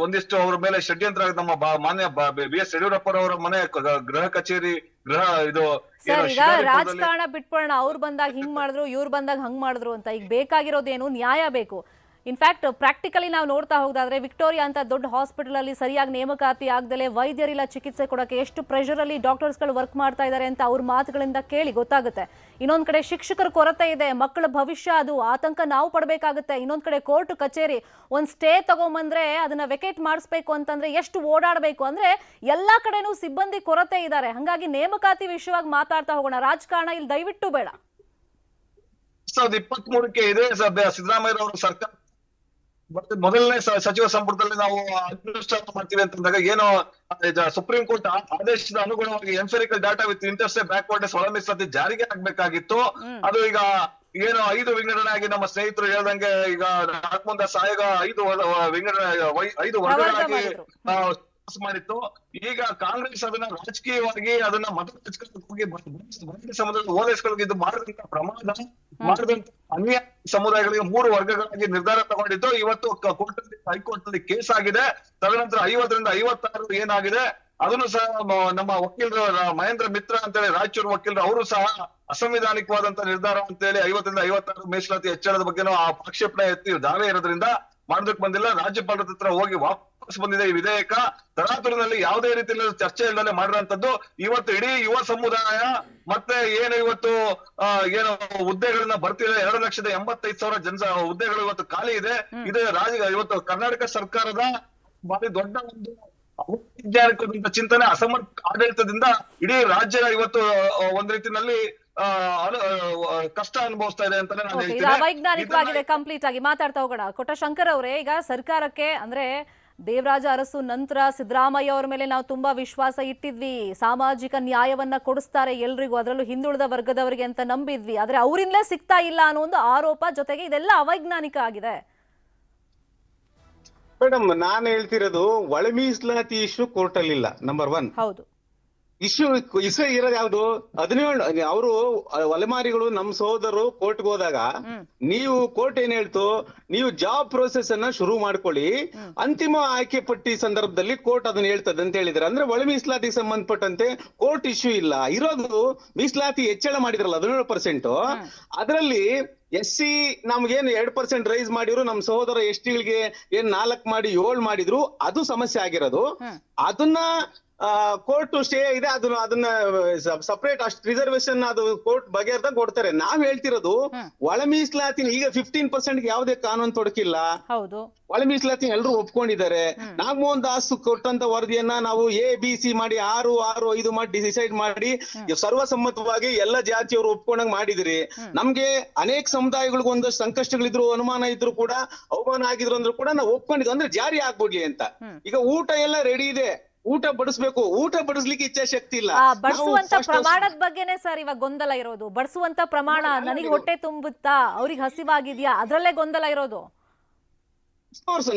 ಒಂದಿಷ್ಟು ಅವ್ರ ಮೇಲೆ ಷಡ್ಯಂತ್ರ ನಮ್ಮ ಮಾನ್ಯ ಬಿ.ಎಸ್. ಯಡಿಯೂರಪ್ಪರವರ ಮನೆ ಗೃಹ ಕಚೇರಿ ಸರ್, ಈಗ ರಾಜಕಾರಣ ಬಿಟ್ಬಿಡೋಣ, ಅವ್ರು ಬಂದಾಗ ಹಿಂಗ್ ಮಾಡಿದ್ರು ಇವ್ರು ಬಂದಾಗ ಹಂಗ್ ಮಾಡಿದ್ರು ಅಂತ. ಈಗ ಬೇಕಾಗಿರೋದೇನು? ನ್ಯಾಯ ಬೇಕು. ಇನ್ಫ್ಯಾಕ್ಟ್ ಪ್ರಾಕ್ಟಿಕಲಿ ನಾವು ನೋಡ್ತಾ ಹೋಗೋದಾದ್ರೆ ವಿಕ್ಟೋರಿಯಾ ಅಂತ ದೊಡ್ಡ ಹಾಸ್ಪಿಟಲ್ ಅಲ್ಲಿ ಸರಿಯಾಗಿ ನೇಮಕಾತಿ ಆಗದಲೇ ವೈದ್ಯರಿಲ್ಲ ಚಿಕಿತ್ಸೆ ಕೊಡೋಕೆ ಎಷ್ಟು ಪ್ರೆಷರ್ ಅಲ್ಲಿ ಡಾಕ್ಟರ್ಸ್ಗಳು ವರ್ಕ್ ಮಾಡ್ತಾ ಇದ್ದಾರೆ ಅಂತ ಅವ್ರ ಮಾತುಗಳಿಂದ ಕೇಳಿ ಗೊತ್ತಾಗುತ್ತೆ. ಇನ್ನೊಂದ್ ಕಡೆ ಶಿಕ್ಷಕರ ಕೊರತೆ ಇದೆ, ಮಕ್ಕಳ ಭವಿಷ್ಯ ಅದು ಆತಂಕ ನಾವು ಪಡಬೇಕಾಗುತ್ತೆ. ಇನ್ನೊಂದ್ ಕಡೆ ಕೋರ್ಟ್ ಕಚೇರಿ ಒಂದ್ ಸ್ಟೇ ತಗೊಂಬಂದ್ರೆ ಅದನ್ನ ವೆಕೇಟ್ ಮಾಡಿಸ್ಬೇಕು ಅಂತಂದ್ರೆ ಎಷ್ಟು ಓಡಾಡಬೇಕು. ಅಂದ್ರೆ ಎಲ್ಲಾ ಕಡೆನೂ ಸಿಬ್ಬಂದಿ ಕೊರತೆ ಇದ್ದಾರೆ. ಹಂಗಾಗಿ ನೇಮಕಾತಿ ವಿಷಯವಾಗಿ ಮಾತಾಡ್ತಾ ಹೋಗೋಣ, ರಾಜಕಾರಣ ಇಲ್ಲಿ ದಯವಿಟ್ಟು ಬೇಡ. 2023ಕ್ಕೆ ಇದೇ ಸಿದ್ದರಾಮಯ್ಯ ಅವರ ಸರ್ಕಾರ ಮೊದಲನೇ ಸಚಿವ ಸಂಪುಟದಲ್ಲಿ ನಾವು ಅನುಷ್ಠಾನ ಮಾಡ್ತೀವಿ ಅಂತಂದಾಗ ಏನೋ ಸುಪ್ರೀಂ ಕೋರ್ಟ್ ಆದೇಶದ ಅನುಗುಣವಾಗಿ ಎಂಫೆರಿಕಲ್ ಡಾಟಾ ವಿತ್ ಇಂಟರ್ಸ್ಟೇ ಬ್ಯಾಕ್ವರ್ಡ್ನೆಸ್ ಒಳ ಮೀಸಲಾತಿ ಜಾರಿಗೆ ಆಗ್ಬೇಕಾಗಿತ್ತು. ಅದು ಈಗ ಏನು 5 ವಿಂಗಡಣೆ ಆಗಿ ನಮ್ಮ ಸ್ನೇಹಿತರು ಹೇಳ್ದಂಗೆ ಈಗ ನಾಗಮೋಹನ್ ಆಯೋಗ 5 ವರ್ಗಗಳಾಗಿ ಮಾಡಿತ್ತು. ಈಗ ಕಾಂಗ್ರೆಸ್ ಅದನ್ನ ರಾಜಕೀಯವಾಗಿ ಅದನ್ನ ಸಮುದಾಯದ ಓಲೈಸ್ಗಳಿಗೆ ಇದು ಮಾಡಿದಂತ ಪ್ರಮಾದ ಮಾಡಿದಂತ ಅನ್ಯ ಸಮುದಾಯಗಳಿಗೆ 3 ವರ್ಗಗಳಾಗಿ ನಿರ್ಧಾರ ತಗೊಂಡಿದ್ದು. ಇವತ್ತು ಹೈಕೋರ್ಟ್ ನಲ್ಲಿ ಕೇಸ್ ಆಗಿದೆ. ತದನಂತರ 50ರಿಂದ 56 ಏನಾಗಿದೆ ಅದನ್ನು ಸಹ ನಮ್ಮ ವಕೀಲರು ಮಹೇಂದ್ರ ಮಿತ್ರ ಅಂತೇಳಿ ರಾಯಚೂರು ವಕೀಲರು ಅವರು ಸಹ ಅಸಂವಿಧಾನಿಕವಾದಂತ ನಿರ್ಧಾರ ಅಂತೇಳಿ 50ರಿಂದ 56 ಮೀಸಲಾತಿ ಹೆಚ್ಚಳದ ಬಗ್ಗೆನೂ ಆ ಆಕ್ಷೇಪಣೆ ಎತ್ತಿ ದಾವೆ ಇರೋದ್ರಿಂದ ಮಾಡೋದಕ್ಕೆ ಬಂದಿಲ್ಲ. ರಾಜ್ಯಪಾಲರ ಹತ್ರ ಹೋಗಿ ವಾಪಸ್ ಬಂದಿದೆ ಈ ವಿಧೇಯಕ. ತರಾತುರಿನಲ್ಲಿ ಯಾವುದೇ ರೀತಿಯಲ್ಲಿ ಚರ್ಚೆ ಇಲ್ಲದೆ ಮಾಡಿರುವಂತದ್ದು. ಇವತ್ತು ಇಡೀ ಯುವ ಸಮುದಾಯ ಮತ್ತೆ ಏನು ಇವತ್ತು ಏನು ಹುದ್ದೆಗಳನ್ನ ಬರ್ತಿದೆ 2,85,000 ಹುದ್ದೆಗಳು ಇವತ್ತು ಖಾಲಿ ಇದೆ. ಇದು ಇವತ್ತು ಕರ್ನಾಟಕ ಸರ್ಕಾರದ ಬಾರಿ ದೊಡ್ಡ ಒಂದು ಅವೈಜ್ಞಾನಿಕವಾದಂತ ಚಿಂತನೆ, ಅಸಮರ್ಥ ಆಡಳಿತದಿಂದ ಇಡೀ ರಾಜ್ಯ ಇವತ್ತು ಒಂದ್ ರೀತಿನಲ್ಲಿ ಕಷ್ಟ ಅನುಭವಿಸ್ತಾ ಇದೆ ಅಂತಾನೆ ನಾನು ಹೇಳ್ತೀನಿ. ಅವೈಜ್ಞಾನಿಕವಾಗಿದೆ. ಕಂಪ್ಲೀಟ್ ಆಗಿ ಮಾತಾಡ್ತಾ ಹೋಗೋಣ. ಕೊಟ್ಟಶಂಕರ್ ಅವರೇ, ಈಗ ಸರ್ಕಾರಕ್ಕೆ ಅಂದ್ರೆ ದೇವರಾಜ ಅರಸು ನಂತರ ಸಿದ್ದರಾಮಯ್ಯ ಅವರ ಮೇಲೆ ನಾವು ತುಂಬಾ ವಿಶ್ವಾಸ ಇಟ್ಟಿದ್ವಿ, ಸಾಮಾಜಿಕ ನ್ಯಾಯವನ್ನ ಕೊಡಿಸ್ತಾರೆ ಎಲ್ರಿಗೂ, ಅದರಲ್ಲೂ ಹಿಂದುಳಿದ ವರ್ಗದವರಿಗೆ ಅಂತ ನಂಬಿದ್ವಿ. ಆದ್ರೆ ಅವರಿಂದಲೇ ಸಿಗ್ತಾ ಇಲ್ಲ ಅನ್ನೋ ಒಂದು ಆರೋಪ, ಜೊತೆಗೆ ಇದೆಲ್ಲ ಅವೈಜ್ಞಾನಿಕ ಆಗಿದೆ. ಮೇಡಮ್, ನಾನು ಹೇಳ್ತಿರೋದು ಒಳ ಮೀಸಲಾತಿ ಇಶ್ಯೂ ಕೋರ್ಟ್ ಅಲ್ಲಿ ಇಲ್ಲ. ನಂಬರ್ 1 ಹೌದು. ಇಶ್ಯೂ ಇರೋದು ಯಾವ್ದು? 17 ಅವರು ಅಲೆಮಾರಿಗಳು ನಮ್ಮ ಸಹೋದರರು ಕೋರ್ಟ್ಗೆ ಹೋದಾಗ ನೀವು ಕೋರ್ಟ್ ಏನ್ ಹೇಳ್ತು, ನೀವು ಜಾಬ್ ಪ್ರೋಸೆಸ್ ಅನ್ನ ಶುರು ಮಾಡ್ಕೊಳ್ಳಿ, ಅಂತಿಮ ಆಯ್ಕೆ ಪಟ್ಟಿ ಸಂದರ್ಭದಲ್ಲಿ ಕೋರ್ಟ್ ಅದನ್ನ ಹೇಳ್ತದೆ ಅಂತ ಹೇಳಿದ್ರೆ. ಅಂದ್ರೆ ಒಳ ಮೀಸಲಾತಿಗೆ ಸಂಬಂಧಪಟ್ಟಂತೆ ಕೋರ್ಟ್ ಇಶ್ಯೂ ಇಲ್ಲ. ಇರೋದು ಮೀಸಲಾತಿ ಹೆಚ್ಚಳ ಮಾಡಿದ್ರಲ್ಲ 17%, ಅದರಲ್ಲಿ SC ನಮ್ಗೇನ್ 2% ರೈಸ್ ಮಾಡಿದ್ರು, ನಮ್ ಸಹೋದರ STಗಳಿಗೆ ಏನ್ 4 ಮಾಡಿ 7 ಮಾಡಿದ್ರು, ಅದು ಸಮಸ್ಯೆ ಆಗಿರೋದು. ಅದನ್ನ ಕೋರ್ಟ್ ಸ್ಟೇ ಇದೆ, ಅದನ್ನ ಸಪರೇಟ್ ಅಷ್ಟು ರಿಸರ್ವೇಶನ್ ಅದು ಕೋರ್ಟ್ ಬಗೆಹರ್ದಾಗ ಕೊಡ್ತಾರೆ. ನಾವ್ ಹೇಳ್ತಿರೋದು ಒಳ ಮೀಸಲಾತಿ ಈಗ 15% ಯಾವುದೇ ಕಾನೂನು ತೊಡಕಿಲ್ಲ. ಒಳ ಮೀಸಲಾತಿ ಎಲ್ಲರೂ ಒಪ್ಕೊಂಡಿದ್ದಾರೆ. ನಾಗಮೋಹನ್ ದಾಸ್ ಕೊಟ್ಟಂತ ವರದಿಯನ್ನ ನಾವು ABC ಮಾಡಿ 6-5 ಮಾಡಿ ಡಿಸೈಡ್ ಮಾಡಿ ಸರ್ವಸಮ್ಮತವಾಗಿ ಎಲ್ಲ ಜಾತಿಯವರು ಒಪ್ಕೊಂಡಂಗ್ ಮಾಡಿದ್ರಿ. ನಮ್ಗೆ ಅನೇಕ ಸಮುದಾಯಗಳಿಗೆ ಒಂದಷ್ಟು ಸಂಕಷ್ಟಗಳಿದ್ರು, ಅನುಮಾನ ಇದ್ರು ಕೂಡ, ಅವಮಾನ ಆಗಿದ್ರು ಅಂದ್ರೂ ಕೂಡ ನಾವು ಒಪ್ಕೊಂಡಿದ್ವಿ. ಅಂದ್ರೆ ಜಾರಿ ಆಗ್ಬಿಡ್ಲಿ ಅಂತ. ಈಗ ಊಟ ಎಲ್ಲ ರೆಡಿ ಇದೆ, ಊಟ ಬಡಿಸ್ಬೇಕು, ಊಟ ಬಡಿಸ್ಲಿಕ್ಕೆ ಇಚ್ಛಾಶಕ್ತಿ ಇಲ್ಲ. ಬಡಿಸುವಂತ ಪ್ರಮಾಣದ ಬಗ್ಗೆನೇ ಸರ್ ಇವಾಗ ಗೊಂದಲ ಇರೋದು. ಬಡಿಸುವಂತ ಪ್ರಮಾಣ, ನನಗೆ ಹೊಟ್ಟೆ ತುಂಬುತ್ತಾ, ಅವ್ರಿಗೆ ಹಸಿವಾಗಿದ್ಯಾ, ಅದ್ರಲ್ಲೇ ಗೊಂದಲ ಇರೋದು.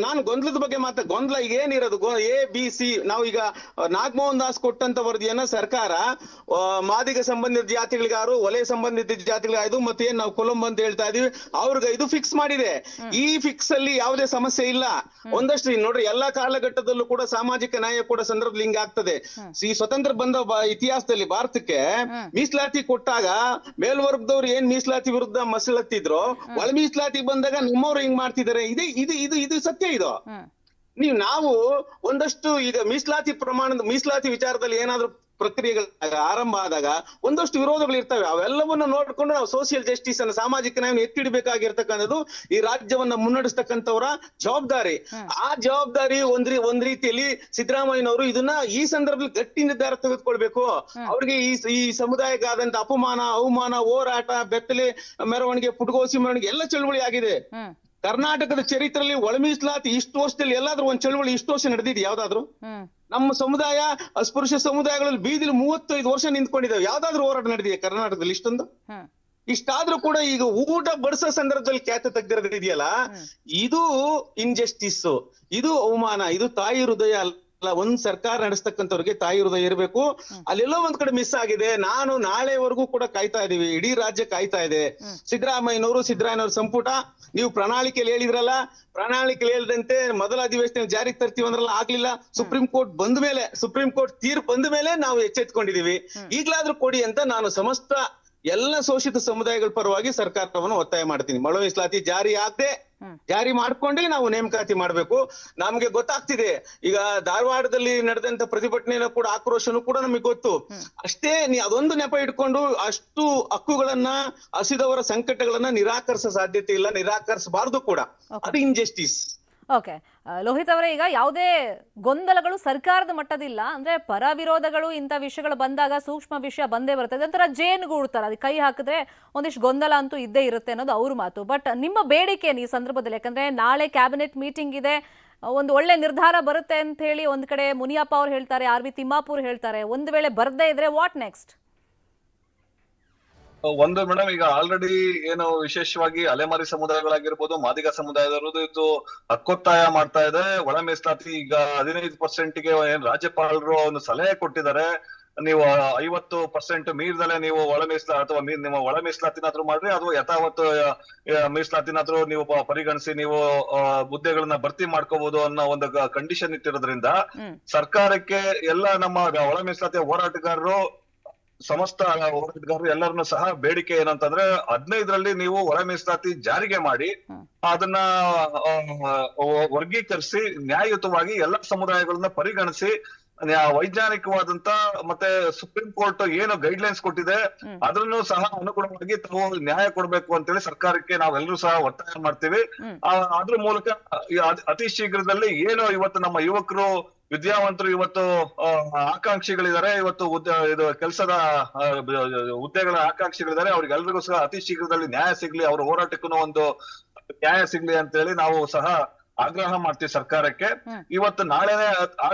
ನಾನು ಗೊಂದಲದ ಬಗ್ಗೆ ಗೊಂದಲ ಈಗ ಏನಿರೋದು ABC. ನಾವು ಈಗ ನಾಗಮೋಹನ್ ದಾಸ್ ಕೊಟ್ಟಂತ ವರದಿಯನ್ನ ಸರ್ಕಾರ ಮಾದಿಗ ಸಂಬಂಧಿತ ಜಾತಿಗಳಿಗಾರು, ವಲಯ ಸಂಬಂಧಿತ ಜಾತಿಗಳಿಗಾಯ್ತು, ಮತ್ತೆ ಏನ್ ನಾವು ಕೊಲಂಬ್ ಅಂತ ಹೇಳ್ತಾ ಇದೀವಿ, ಅವ್ರಿಗೆ ಇದು ಫಿಕ್ಸ್ ಮಾಡಿದೆ. ಈ ಫಿಕ್ಸ್ ಅಲ್ಲಿ ಯಾವುದೇ ಸಮಸ್ಯೆ ಇಲ್ಲ. ಒಂದಷ್ಟು ನೋಡ್ರಿ, ಎಲ್ಲಾ ಕಾಲಘಟ್ಟದಲ್ಲೂ ಕೂಡ ಸಾಮಾಜಿಕ ನ್ಯಾಯ ಕೂಡ ಸಂದರ್ಭದಲ್ಲಿ ಹಿಂಗ ಆಗ್ತದೆ. ಈ ಸ್ವತಂತ್ರ ಬಂದ ಇತಿಹಾಸದಲ್ಲಿ ಭಾರತಕ್ಕೆ ಮೀಸಲಾತಿ ಕೊಟ್ಟಾಗ ಮೇಲ್ವರ್ಗದವ್ರು ಏನ್ ಮೀಸಲಾತಿ ವಿರುದ್ಧ ಮಸಳತ್ತಿದ್ರು, ಒಳ ಮೀಸಲಾತಿ ಬಂದಾಗ ನಮ್ಮವ್ರು ಹಿಂಗ್ ಮಾಡ್ತಿದ್ದಾರೆ. ಇದು ಸತ್ಯ. ಇದು ನಾವು ಒಂದಷ್ಟು ಈಗ ಮೀಸಲಾತಿ ವಿಚಾರದಲ್ಲಿ ಏನಾದ್ರು ಪ್ರಕ್ರಿಯೆಗಳ ಆರಂಭ ಆದಾಗ ಒಂದಷ್ಟು ವಿರೋಧಗಳು ಇರ್ತವೆ. ಅವೆಲ್ಲವನ್ನ ನೋಡ್ಕೊಂಡು ನಾವು ಸೋಷಿಯಲ್ ಜಸ್ಟಿಸ್ ಅನ್ನ, ಸಾಮಾಜಿಕ ನ್ಯಾಯವನ್ನು ಎತ್ತಿಡಬೇಕಾಗಿರ್ತಕ್ಕಂಥದ್ದು ಈ ರಾಜ್ಯವನ್ನ ಮುನ್ನಡೆಸ್ತಕ್ಕಂಥವರ ಜವಾಬ್ದಾರಿ. ಆ ಜವಾಬ್ದಾರಿ ಒಂದ್ ರೀತಿಯಲ್ಲಿ ಸಿದ್ದರಾಮಯ್ಯನವರು ಇದನ್ನ ಈ ಸಂದರ್ಭದಲ್ಲಿ ಗಟ್ಟಿ ನಿರ್ಧಾರ ತೆಗೆದುಕೊಳ್ಬೇಕು. ಅವ್ರಿಗೆ ಈ ಸಮುದಾಯಕ್ಕಾದಂತ ಅಪಮಾನ, ಅವಮಾನ, ಹೋರಾಟ, ಬೆತ್ತಲೆ ಮೆರವಣಿಗೆ, ಪುಟಗೋಸಿ ಮೆರವಣಿಗೆ ಎಲ್ಲ ಚಳುವಳಿ ಆಗಿದೆ. ಕರ್ನಾಟಕದ ಚರಿತ್ರೆಯಲ್ಲಿ ಒಳ ಮೀಸಲಾತಿ ಇಷ್ಟು ವರ್ಷದಲ್ಲಿ ಎಲ್ಲಾದ್ರೂ ಒಂದ್ ಚಳುವಳಿ ಇಷ್ಟು ವರ್ಷ ನಡೆದಿದೆ ಯಾವ್ದಾದ್ರು? ನಮ್ಮ ಸಮುದಾಯ, ಅಸ್ಪೃಶ್ಯ ಸಮುದಾಯಗಳಲ್ಲಿ ಬೀದಿಲಿ 35 ವರ್ಷ ನಿಂತ್ಕೊಂಡಿದ್ದಾವೆ. ಯಾವ್ದಾದ್ರು ಹೋರಾಟ ನಡೆದಿದೆ ಕರ್ನಾಟಕದಲ್ಲಿ ಇಷ್ಟೊಂದು? ಇಷ್ಟಾದ್ರೂ ಕೂಡ ಈಗ ಊಟ ಬಡಿಸೋ ಸಂದರ್ಭದಲ್ಲಿ ಖ್ಯಾತೆ ತೆಗ್ದಿರೋದಿದೆಯಲ್ಲ, ಇದು ಇನ್ಜಸ್ಟಿಸ್, ಇದು ಅವಮಾನ, ಇದು ತಾಯಿ ಹೃದಯ ಅಲ್ಲ. ಒಂದ್ ಸರ್ಕಾರ ನಡೆಸ್ತಕ್ಕಂಥವ್ರಿಗೆ ತಾಯಿ ಹೃದಯ ಇರಬೇಕು. ಅಲ್ಲೆಲ್ಲೋ ಒಂದ್ ಕಡೆ ಮಿಸ್ ಆಗಿದೆ. ನಾನು ನಾಳೆವರೆಗೂ ಕೂಡ ಕಾಯ್ತಾ ಇದೀವಿ, ಇಡೀ ರಾಜ್ಯ ಕಾಯ್ತಾ ಇದೆ. ಸಿದ್ದರಾಮಯ್ಯನವ್ರ ಸಂಪುಟ, ನೀವು ಪ್ರಣಾಳಿಕೆಯಲ್ಲಿ ಹೇಳಿದ್ರಲ್ಲ, ಪ್ರಣಾಳಿಕೆಯಲ್ಲಿ ಹೇಳಿದಂತೆ ಮೊದಲ ಅಧಿವೇಶನ ಜಾರಿಗೆ ತರ್ತೀವಿ ಅಂದ್ರಲ್ಲ, ಆಗ್ಲಿಲ್ಲ. ಸುಪ್ರೀಂ ಕೋರ್ಟ್ ತೀರ್ಪು ಬಂದ ಮೇಲೆ ನಾವು ಎಚ್ಚೆತ್ಕೊಂಡಿದೀವಿ. ಈಗ್ಲಾದ್ರೂ ಕೊಡಿ ಅಂತ ನಾನು ಸಮಸ್ತ ಎಲ್ಲ ಶೋಷಿತ ಸಮುದಾಯಗಳ ಪರವಾಗಿ ಸರ್ಕಾರವನ್ನು ಒತ್ತಾಯ ಮಾಡ್ತೀನಿ. ಒಳ ಮೀಸಲಾತಿ ಜಾರಿ ಮಾಡ್ಕೊಂಡೇ ನಾವು ನೇಮಕಾತಿ ಮಾಡ್ಬೇಕು. ನಮ್ಗೆ ಗೊತ್ತಾಗ್ತಿದೆ, ಈಗ ಧಾರವಾಡದಲ್ಲಿ ನಡೆದಂತ ಪ್ರತಿಭಟನೆಯ ಕೂಡ ಆಕ್ರೋಶನು ಕೂಡ ನಮಗೆ ಗೊತ್ತು. ಅಷ್ಟೇ ಅದೊಂದು ನೆಪ ಇಟ್ಕೊಂಡು ಅಷ್ಟು ಹಕ್ಕುಗಳನ್ನ, ಹಸಿದವರ ಸಂಕಟಗಳನ್ನ ನಿರಾಕರಿಸೋ ಸಾಧ್ಯತೆ ಇಲ್ಲ, ನಿರಾಕರಿಸಬಾರ್ದು ಕೂಡ. ಅದು ಇನ್ಜಸ್ಟಿಸ್. ಓಕೆ, ಲೋಹಿತ್ ಅವರೇ, ಈಗ ಯಾವುದೇ ಗೊಂದಲಗಳು ಸರ್ಕಾರದ ಮಟ್ಟದಿಲ್ಲ ಅಂದ್ರೆ ಪರ ವಿರೋಧಗಳು ಇಂಥ ವಿಷಯಗಳು ಬಂದಾಗ ಸೂಕ್ಷ್ಮ ವಿಷಯ ಬಂದೇ ಬರ್ತದೆ. ಒಂಥರ ಜೇನುಗೂಡ್ತಾರೆ, ಅದಕ್ಕೆ ಕೈ ಹಾಕಿದ್ರೆ ಒಂದಿಷ್ಟು ಗೊಂದಲ ಅಂತೂ ಇದ್ದೇ ಇರುತ್ತೆ ಅನ್ನೋದು ಅವ್ರ ಮಾತು. ಬಟ್ ನಿಮ್ಮ ಬೇಡಿಕೆ ಈ ಸಂದರ್ಭದಲ್ಲಿ, ಯಾಕಂದ್ರೆ ನಾಳೆ ಕ್ಯಾಬಿನೆಟ್ ಮೀಟಿಂಗ್ ಇದೆ, ಒಂದು ಒಳ್ಳೆ ನಿರ್ಧಾರ ಬರುತ್ತೆ ಅಂತ ಹೇಳಿ ಒಂದ್ ಕಡೆ ಮುನಿಯಪ್ಪ ಅವ್ರು ಹೇಳ್ತಾರೆ, ಆರ್ ವಿ ತಿಮ್ಮಾಪುರ್ ಹೇಳ್ತಾರೆ. ಒಂದು ವೇಳೆ ಬರ್ದೇ ಇದ್ರೆ ವಾಟ್ ನೆಕ್ಸ್ಟ್? ಒಂದು ಮೇಡಮ್, ಈಗ ಆಲ್ರೆಡಿ ಏನು ವಿಶೇಷವಾಗಿ ಅಲೆಮಾರಿ ಸಮುದಾಯಗಳಾಗಿರ್ಬೋದು, ಮಾದಿಗ ಸಮುದಾಯದವರು ಇದು ಹಕ್ಕೊತ್ತಾಯ ಮಾಡ್ತಾ ಇದೆ. ಒಳ ಮೀಸಲಾತಿ ಈಗ 15%ಗೆ ಏನ್ ರಾಜ್ಯಪಾಲರು ಒಂದು ಸಲಹೆ ಕೊಟ್ಟಿದ್ದಾರೆ, ನೀವು 50% ಮೀರಿದಲೆ ನೀವು ಒಳ ಮೀಸಲಾತಿ ಅಥವಾ ನಿಮ್ಮ ಒಳ ಮೀಸಲಾತಿನಾದ್ರೂ ಮಾಡ್ರಿ, ಅಥವಾ ಯಥಾವತ್ತು ಮೀಸಲಾತಿನಾದ್ರೂ ನೀವು ಪರಿಗಣಿಸಿ ನೀವು ಹುದ್ದೆಗಳನ್ನ ಭರ್ತಿ ಮಾಡ್ಕೋಬಹುದು ಅನ್ನೋ ಒಂದು ಕಂಡೀಷನ್ ಇಟ್ಟಿರೋದ್ರಿಂದ ಸರ್ಕಾರಕ್ಕೆ ಎಲ್ಲ ನಮ್ಮ ಒಳ ಮೀಸಲಾತಿಯ ಹೋರಾಟಗಾರರು, ಸಮಸ್ತ ಹೋರಾಟಗಾರರು ಎಲ್ಲರನ್ನು ಸಹ ಬೇಡಿಕೆ ಏನಂತಂದ್ರೆ 15ರಲ್ಲಿ ನೀವು ಒಳ ಮೀಸಲಾತಿ ಜಾರಿಗೆ ಮಾಡಿ, ಅದನ್ನ ವರ್ಗೀಕರಿಸಿ ನ್ಯಾಯಯುತವಾಗಿ ಎಲ್ಲಾ ಸಮುದಾಯಗಳನ್ನ ಪರಿಗಣಿಸಿ ವೈಜ್ಞಾನಿಕವಾದಂತ ಮತ್ತೆ ಸುಪ್ರೀಂ ಕೋರ್ಟ್ ಏನು ಗೈಡ್ ಲೈನ್ಸ್ ಕೊಟ್ಟಿದೆ ಅದನ್ನು ಸಹ ಅನುಗುಣವಾಗಿ ತಾವು ನ್ಯಾಯ ಕೊಡ್ಬೇಕು ಅಂತೇಳಿ ಸರ್ಕಾರಕ್ಕೆ ನಾವೆಲ್ಲರೂ ಸಹ ಒತ್ತಾಯ ಮಾಡ್ತೀವಿ. ಅದ್ರ ಮೂಲಕ ಅತಿ ಶೀಘ್ರದಲ್ಲಿ ಏನು ಇವತ್ತು ನಮ್ಮ ಯುವಕರು, ವಿದ್ಯಾವಂತರು ಇವತ್ತು ಆಕಾಂಕ್ಷಿಗಳಿದ್ದಾರೆ, ಇವತ್ತು ಇದು ಕೆಲಸದ ಹುದ್ದೆಗಳ ಆಕಾಂಕ್ಷಿಗಳಿದ್ದಾರೆ, ಅವ್ರಿಗೆಲ್ರಿಗೂ ಸಹ ಅತಿ ಶೀಘ್ರದಲ್ಲಿ ನ್ಯಾಯ ಸಿಗ್ಲಿ, ಅವ್ರ ಹೋರಾಟಕ್ಕೂ ಒಂದು ನ್ಯಾಯ ಸಿಗ್ಲಿ ಅಂತ ಹೇಳಿ ನಾವು ಸಹ ಆಗ್ರಹ ಮಾಡ್ತೀವಿ ಸರ್ಕಾರಕ್ಕೆ. ಇವತ್ತು ನಾಳೆನೆ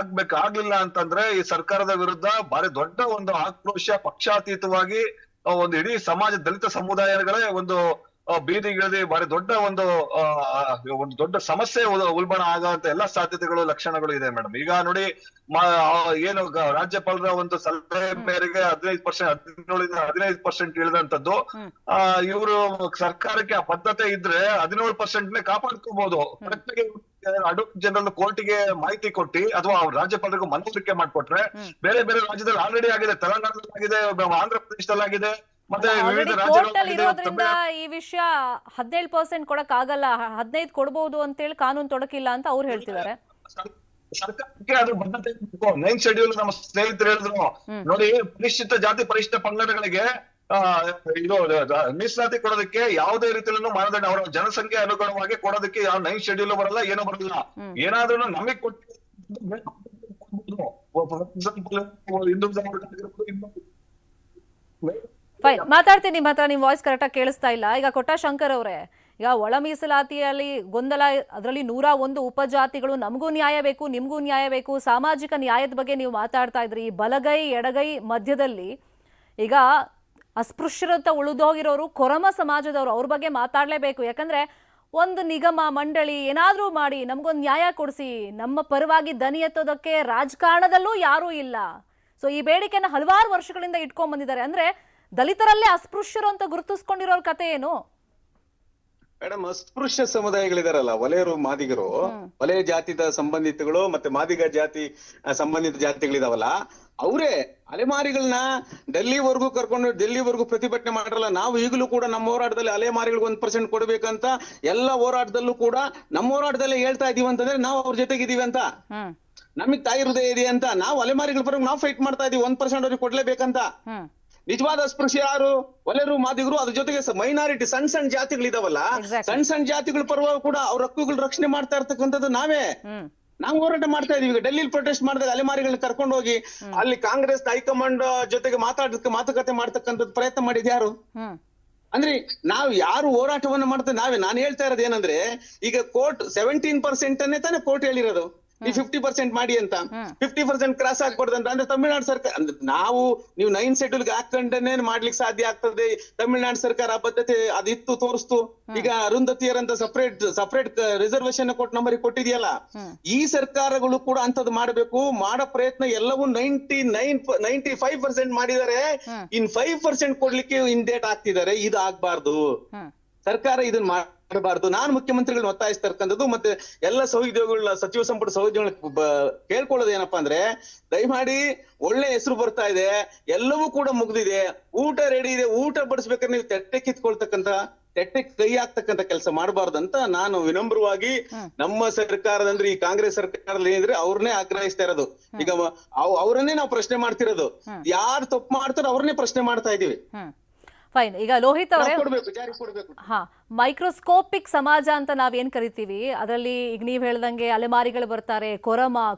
ಆಗ್ಲಿಲ್ಲ ಅಂತಂದ್ರೆ ಈ ಸರ್ಕಾರದ ವಿರುದ್ಧ ಬಾರಿ ದೊಡ್ಡ ಒಂದು ಆಕ್ರೋಶ, ಪಕ್ಷಾತೀತವಾಗಿ ಒಂದು ಇಡೀ ಸಮಾಜ, ದಲಿತ ಸಮುದಾಯಗಳೇ ಒಂದು ಬೀದಿಗಿಳಿದು ಬಾರಿ ದೊಡ್ಡ ಒಂದು ದೊಡ್ಡ ಸಮಸ್ಯೆ ಉಲ್ಬಣ ಆಗುವಂತ ಎಲ್ಲಾ ಸಾಧ್ಯತೆಗಳು, ಲಕ್ಷಣಗಳು ಇದೆ ಮೇಡಮ್. ಈಗ ನೋಡಿ, ಏನು ರಾಜ್ಯಪಾಲರ ಒಂದು ಸಲಹೆ ಮೇರೆಗೆ 15% ಇಳಿದಂತದ್ದು, ಇವರು ಸರ್ಕಾರಕ್ಕೆ ಆ ಬದ್ಧತೆ ಇದ್ರೆ 17% ಕಾಪಾಡ್ಕೋಬಹುದು. ಅಡ್ವೊಕೇಟ್ ಜನರಲ್ ಕೋರ್ಟಿಗೆ ಮಾಹಿತಿ ಕೊಟ್ಟಿ ಅಥವಾ ರಾಜ್ಯಪಾಲರಿಗೂ ಮನವರಿಕೆ ಮಾಡ್ಕೊಟ್ರೆ, ಬೇರೆ ಬೇರೆ ರಾಜ್ಯದಲ್ಲಿ ಆಲ್ರೆಡಿ ಆಗಿದೆ, ತೆಲಂಗಾಣದಲ್ಲಿ ಆಗಿದೆ, ಆಂಧ್ರ ಪ್ರದೇಶದಲ್ಲಿ ಆಗಿದೆ, ಮತ್ತೆ ಇರೋದ್ರಿಂದ ಈ ವಿಷಯ 17% ಕೊಡಕ್ ಆಗಲ್ಲ, 15 ಕೊಡಬಹುದು ಅಂತ ಹೇಳಿ ಕಾನೂನು ತೊಡಕಿಲ್ಲ ಅಂತ ಅವ್ರು ಹೇಳ್ತಿದ್ದಾರೆ. ಸರ್ಕಾರಕ್ಕೆ ಅದು ಬದ್ಧತೆ. 9th ಶೆಡ್ಯೂಲ್ ನಮ್ಮ ಸ್ನೇಹಿತರು ಹೇಳಿದ್ರು ನೋಡಿ, ಪರಿಶಿಷ್ಟ ಜಾತಿ ಪರಿಶಿಷ್ಟ ಪಂಗಡಗಳಿಗೆ ಇದು ಮೀಸಲಾತಿ ಕೊಡೋದಕ್ಕೆ ಯಾವುದೇ ರೀತಿಯಲ್ಲೂ ಮಾನದಂಡ, ಅವರ ಜನಸಂಖ್ಯೆ ಅನುಗುಣವಾಗಿ ಕೊಡೋದಕ್ಕೆ ಯಾವ 9th ಶೆಡ್ಯೂಲ್ ಬರಲ್ಲ, ಏನೂ ಬರಲ್ಲ. ಏನಾದ್ರೂ ನಮಗೆ ಕೊಟ್ಟು ಫೈನ್, ಮಾತಾಡ್ತೀನಿ ನಿಮ್ಮ ಹತ್ರ. ನಿಮ್ ವಾಯ್ಸ್ ಕರೆಕ್ಟಾಗಿ ಕೇಳಿಸ್ತಾ ಇಲ್ಲ. ಈಗ ಶಂಕರ್ ಅವರೇ, ಈಗ ಒಳ ಮೀಸಲಾತಿಯಲ್ಲಿ ಗೊಂದಲ, ಅದರಲ್ಲಿ 101 ಉಪಜಾತಿಗಳು, ನಮಗೂ ನ್ಯಾಯ ಬೇಕು, ನಿಮ್ಗೂ ನ್ಯಾಯ ಬೇಕು, ಸಾಮಾಜಿಕ ನ್ಯಾಯದ ಬಗ್ಗೆ ನೀವು ಮಾತಾಡ್ತಾ ಇದ್ರಿ. ಬಲಗೈ ಎಡಗೈ ಮಧ್ಯದಲ್ಲಿ ಈಗ ಅಸ್ಪೃಶ್ಯರಂತ ಉಳಿದೋಗಿರೋರು ಕೊರಮ ಸಮಾಜದವರು, ಅವ್ರ ಬಗ್ಗೆ ಮಾತಾಡಲೇಬೇಕು. ಯಾಕಂದ್ರೆ ಒಂದು ನಿಗಮ ಮಂಡಳಿ ಏನಾದ್ರೂ ಮಾಡಿ ನಮಗೊಂದು ನ್ಯಾಯ ಕೊಡಿಸಿ, ನಮ್ಮ ಪರವಾಗಿ ದನಿ ಎತ್ತೋದಕ್ಕೆ ರಾಜಕಾರಣದಲ್ಲೂ ಯಾರೂ ಇಲ್ಲ. ಸೊ ಈ ಬೇಡಿಕೆನ ಹಲವಾರು ವರ್ಷಗಳಿಂದ ಇಟ್ಕೊಂಡ್ ಬಂದಿದ್ದಾರೆ. ಅಂದ್ರೆ ದಲಿತರಲ್ಲೇ ಅಸ್ಪೃಶ್ಯರು ಅಂತ ಗುರುತಿಸ್ಕೊಂಡಿರೋರ್ ಕತೆ ಏನು? ಮೇಡಮ್, ಅಸ್ಪೃಶ್ಯ ಸಮುದಾಯಗಳಿದಾರಲ್ಲ, ವಲಯರು, ಮಾದಿಗರು, ವಲಯ ಜಾತಿದ ಸಂಬಂಧಿತಗಳು ಮತ್ತೆ ಮಾದಿಗ ಜಾತಿ ಸಂಬಂಧಿತ ಜಾತಿಗಳಿದಾವಲ್ಲ, ಅವರೇ ಅಲೆಮಾರಿಗಳನ್ನ ಡೆಲ್ಲಿವರೆಗೂ ಪ್ರತಿಭಟನೆ ಮಾಡಿರಲ್ಲ. ನಾವು ಈಗಲೂ ಕೂಡ ನಮ್ಮ ಹೋರಾಟದಲ್ಲಿ ಅಲೆಮಾರಿಗಳಿಗೆ 1% ಕೊಡ್ಬೇಕಂತ ಎಲ್ಲ ಹೋರಾಟದಲ್ಲೂ ಕೂಡ ನಮ್ಮ ಹೋರಾಟದಲ್ಲೇ ಹೇಳ್ತಾ ಇದೀವಿ ಅಂತಂದ್ರೆ ನಾವು ಅವ್ರ ಜೊತೆಗಿದೀವಿ ಅಂತ. ನಮಗ್ ತಾಯಿ ಹೃದಯ ಇದೆ ಅಂತ ನಾವು ಅಲೆಮಾರಿಗಳ ಪರವಾಗಿ ನಾವು ಫೈಟ್ ಮಾಡ್ತಾ ಇದೀವಿ 1% ಅವ್ರಿಗೆ ಕೊಡ್ಲೇಬೇಕಂತ. ನಿಜವಾದ ಅಸ್ಪೃಶ್ಯ ಯಾರು? ಒಲೆರು, ಮಾದಿಗರು, ಅದ್ರ ಜೊತೆಗೆ ಮೈನಾರಿಟಿ ಸಣ್ಣ ಜಾತಿಗಳಿದಾವಲ್ಲ, ಸಣ್ಣ ಜಾತಿಗಳ ಪರವಾಗಿ ಕೂಡ ಅವ್ರ ಹಕ್ಕುಗಳ ರಕ್ಷಣೆ ಮಾಡ್ತಾ ಇರ್ತಕ್ಕಂಥದ್ದು ನಾವೇ. ನಾವು ಹೋರಾಟ ಮಾಡ್ತಾ ಇದೀವಿ. ಈಗ ಡೆಲ್ಲಿಲಿ ಪ್ರೊಟೆಸ್ಟ್ ಮಾಡಿದಾಗ ಅಲೆಮಾರಿಗಳನ್ನ ಕರ್ಕೊಂಡು ಹೋಗಿ ಅಲ್ಲಿ ಕಾಂಗ್ರೆಸ್ ಹೈಕಮಾಂಡ್ ಜೊತೆಗೆ ಮಾತುಕತೆ ಮಾಡ್ತಕ್ಕಂಥದ್ದು ಪ್ರಯತ್ನ ಮಾಡಿದ್ ಯಾರು? ಅಂದ್ರೆ ನಾವು ಯಾರು ಹೋರಾಟವನ್ನ ಮಾಡ್ತೇವೆ ನಾವೇ. ನಾನು ಹೇಳ್ತಾ ಇರೋದು ಏನಂದ್ರೆ, ಈಗ ಕೋರ್ಟ್ 17% ಅನ್ನೇ ತಾನೇ ಕೋರ್ಟ್ ಹೇಳಿರೋದು, ಈ 50% ಮಾಡಿ ಅಂತ. 50% ಕ್ರಾಸ್ ಆಗ್ಬಾರ್ದು ಅಂತ. ಅಂದ್ರೆ ತಮಿಳ್ನಾಡು ಸರ್ಕಾರ ಅಂದ್ರೆ ನೀವು 9 ಶೆಡ್ಯೂಲ್ ಹಾಕೊಂಡೇ ಮಾಡ್ಲಿಕ್ಕೆ ಸಾಧ್ಯ ಆಗ್ತದೆ. ತಮಿಳ್ನಾಡು ಸರ್ಕಾರ ಬದ್ಧತೆ ಅದಿತ್ತು ತೋರಿಸ್ತು. ಈಗ ಅರುಂಧತಿಯರ್ ಅಂತ ಸಪರೇಟ್ ರಿಸರ್ವೇಶನ್ ಕೊಟ್ಟು ನಂಬರಿಗೆ ಕೊಟ್ಟಿದೆಯಲ್ಲ. ಈ ಸರ್ಕಾರಗಳು ಕೂಡ ಅಂತದ್ದು ಮಾಡಬೇಕು. ಮಾಡೋ ಪ್ರಯತ್ನ ಎಲ್ಲವೂ 95% ಮಾಡಿದ್ದಾರೆ. ಇನ್ 5% ಕೊಡ್ಲಿಕ್ಕೆ ಹಿಂದೇಟ್ ಆಗ್ತಿದ್ದಾರೆ. ಇದು ಆಗ್ಬಾರ್ದು. ಸರ್ಕಾರ ಇದನ್ನ ಮಾಡಬಾರ್ದು. ನಾನು ಮುಖ್ಯಮಂತ್ರಿಗಳನ್ನ ಒತ್ತಾಯಿಸ್ತಾ ಇರ್ತಕ್ಕಂಥದ್ದು ಮತ್ತೆ ಎಲ್ಲ ಸಹೋದ್ಯೋಗಿಗಳ ಸಚಿವ ಸಂಪುಟ ಸಹೋದ್ಯೋಗಿಗಳ ಕೇಳ್ಕೊಳ್ಳೋದು ಏನಪ್ಪಾ ಅಂದ್ರೆ, ದಯಮಾಡಿ ಒಳ್ಳೆ ಹೆಸರು ಬರ್ತಾ ಇದೆ, ಎಲ್ಲವೂ ಕೂಡ ಮುಗ್ದಿದೆ, ಊಟ ರೆಡಿ ಇದೆ, ಊಟ ಬಡಿಸ್ಬೇಕಾದ್ರೆ ನೀವು ತೆಟ್ಟೆ ಕೈ ಹಾಕ್ತಕ್ಕಂಥ ಕೆಲಸ ಮಾಡಬಾರ್ದಂತ ನಾನು ವಿನಮ್ರವಾಗಿ ನಮ್ಮ ಸರ್ಕಾರದಂದ್ರೆ ಈ ಕಾಂಗ್ರೆಸ್ ಸರ್ಕಾರದಲ್ಲಿ ಏನಿದ್ರೆ ಅವ್ರನ್ನೇ ಆಗ್ರಹಿಸ್ತಾ ಇರೋದು. ಈಗ ಅವರನ್ನೇ ನಾವು ಪ್ರಶ್ನೆ ಮಾಡ್ತಿರೋದು. ಯಾರು ತಪ್ಪು ಮಾಡ್ತಾರೋ ಅವ್ರನ್ನೇ ಪ್ರಶ್ನೆ ಮಾಡ್ತಾ ಇದೀವಿ. ಫೈನ್. ಈಗ ಲೋಹಿತ್ ಅವರೇ, ಹಾ, ಮೈಕ್ರೋಸ್ಕೋಪಿಕ್ ಸಮಾಜ ಅಂತ ನಾವೇನ್ ಕರಿತೀವಿ, ಅದರಲ್ಲಿ ಈಗ ನೀವ್ ಹೇಳ್ದಂಗೆ ಅಲೆಮಾರಿಗಳು ಬರ್ತಾರೆ,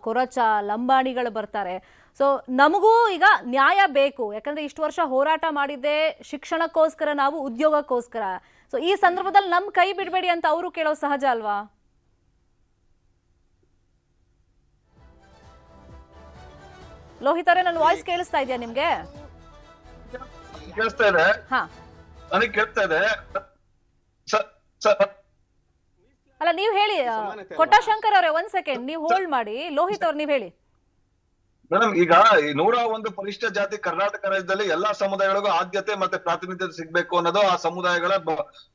ಕೊರಚ, ಲಂಬಾಣಿಗಳು ಬರ್ತಾರೆ. ಸೊ ನಮಗೂ ಈಗ ನ್ಯಾಯ ಬೇಕು. ಯಾಕಂದ್ರೆ ಇಷ್ಟು ವರ್ಷ ಹೋರಾಟ ಮಾಡಿದ್ದೆ ಶಿಕ್ಷಣಕ್ಕೋಸ್ಕರ, ನಾವು ಉದ್ಯೋಗಕ್ಕೋಸ್ಕರ. ಸೊ ಈ ಸಂದರ್ಭದಲ್ಲಿ ನಮ್ ಕೈ ಬಿಡಬೇಡಿ ಅಂತ ಅವರು ಕೇಳೋದು ಸಹಜ ಅಲ್ವಾ? ಲೋಹಿತ್ ಅವರೇ, ನನ್ನ ವಾಯ್ಸ್ ಕೇಳಿಸ್ತಾ ಇದೆಯಾ ನಿಮ್ಗೆ? ಕೇಳಿಸ್ತಾ ಇದೆ, ನನಗೆ ಕೇಳ್ತಾ ಇದೆ. ಅಲ್ಲ, ನೀವ್ ಹೇಳಿ ಕೊಟ್ಟಶಂಕರ್ ಅವರೇ, 1 ಸೆಕೆಂಡ್ ನೀವು ಹೋಲ್ಡ್ ಮಾಡಿ. ಲೋಹಿತ್ ಅವ್ರು ನೀವ್ ಹೇಳಿ. ಮೇಡಮ್, ಈಗ 101 ಪರಿಶಿಷ್ಟ ಜಾತಿ ಕರ್ನಾಟಕ ರಾಜ್ಯದಲ್ಲಿ ಎಲ್ಲಾ ಸಮುದಾಯಗಳಿಗೂ ಆದ್ಯತೆ ಮತ್ತೆ ಪ್ರಾತಿನಿಧ್ಯತೆ ಸಿಗ್ಬೇಕು ಅನ್ನೋದು ಆ ಸಮುದಾಯಗಳ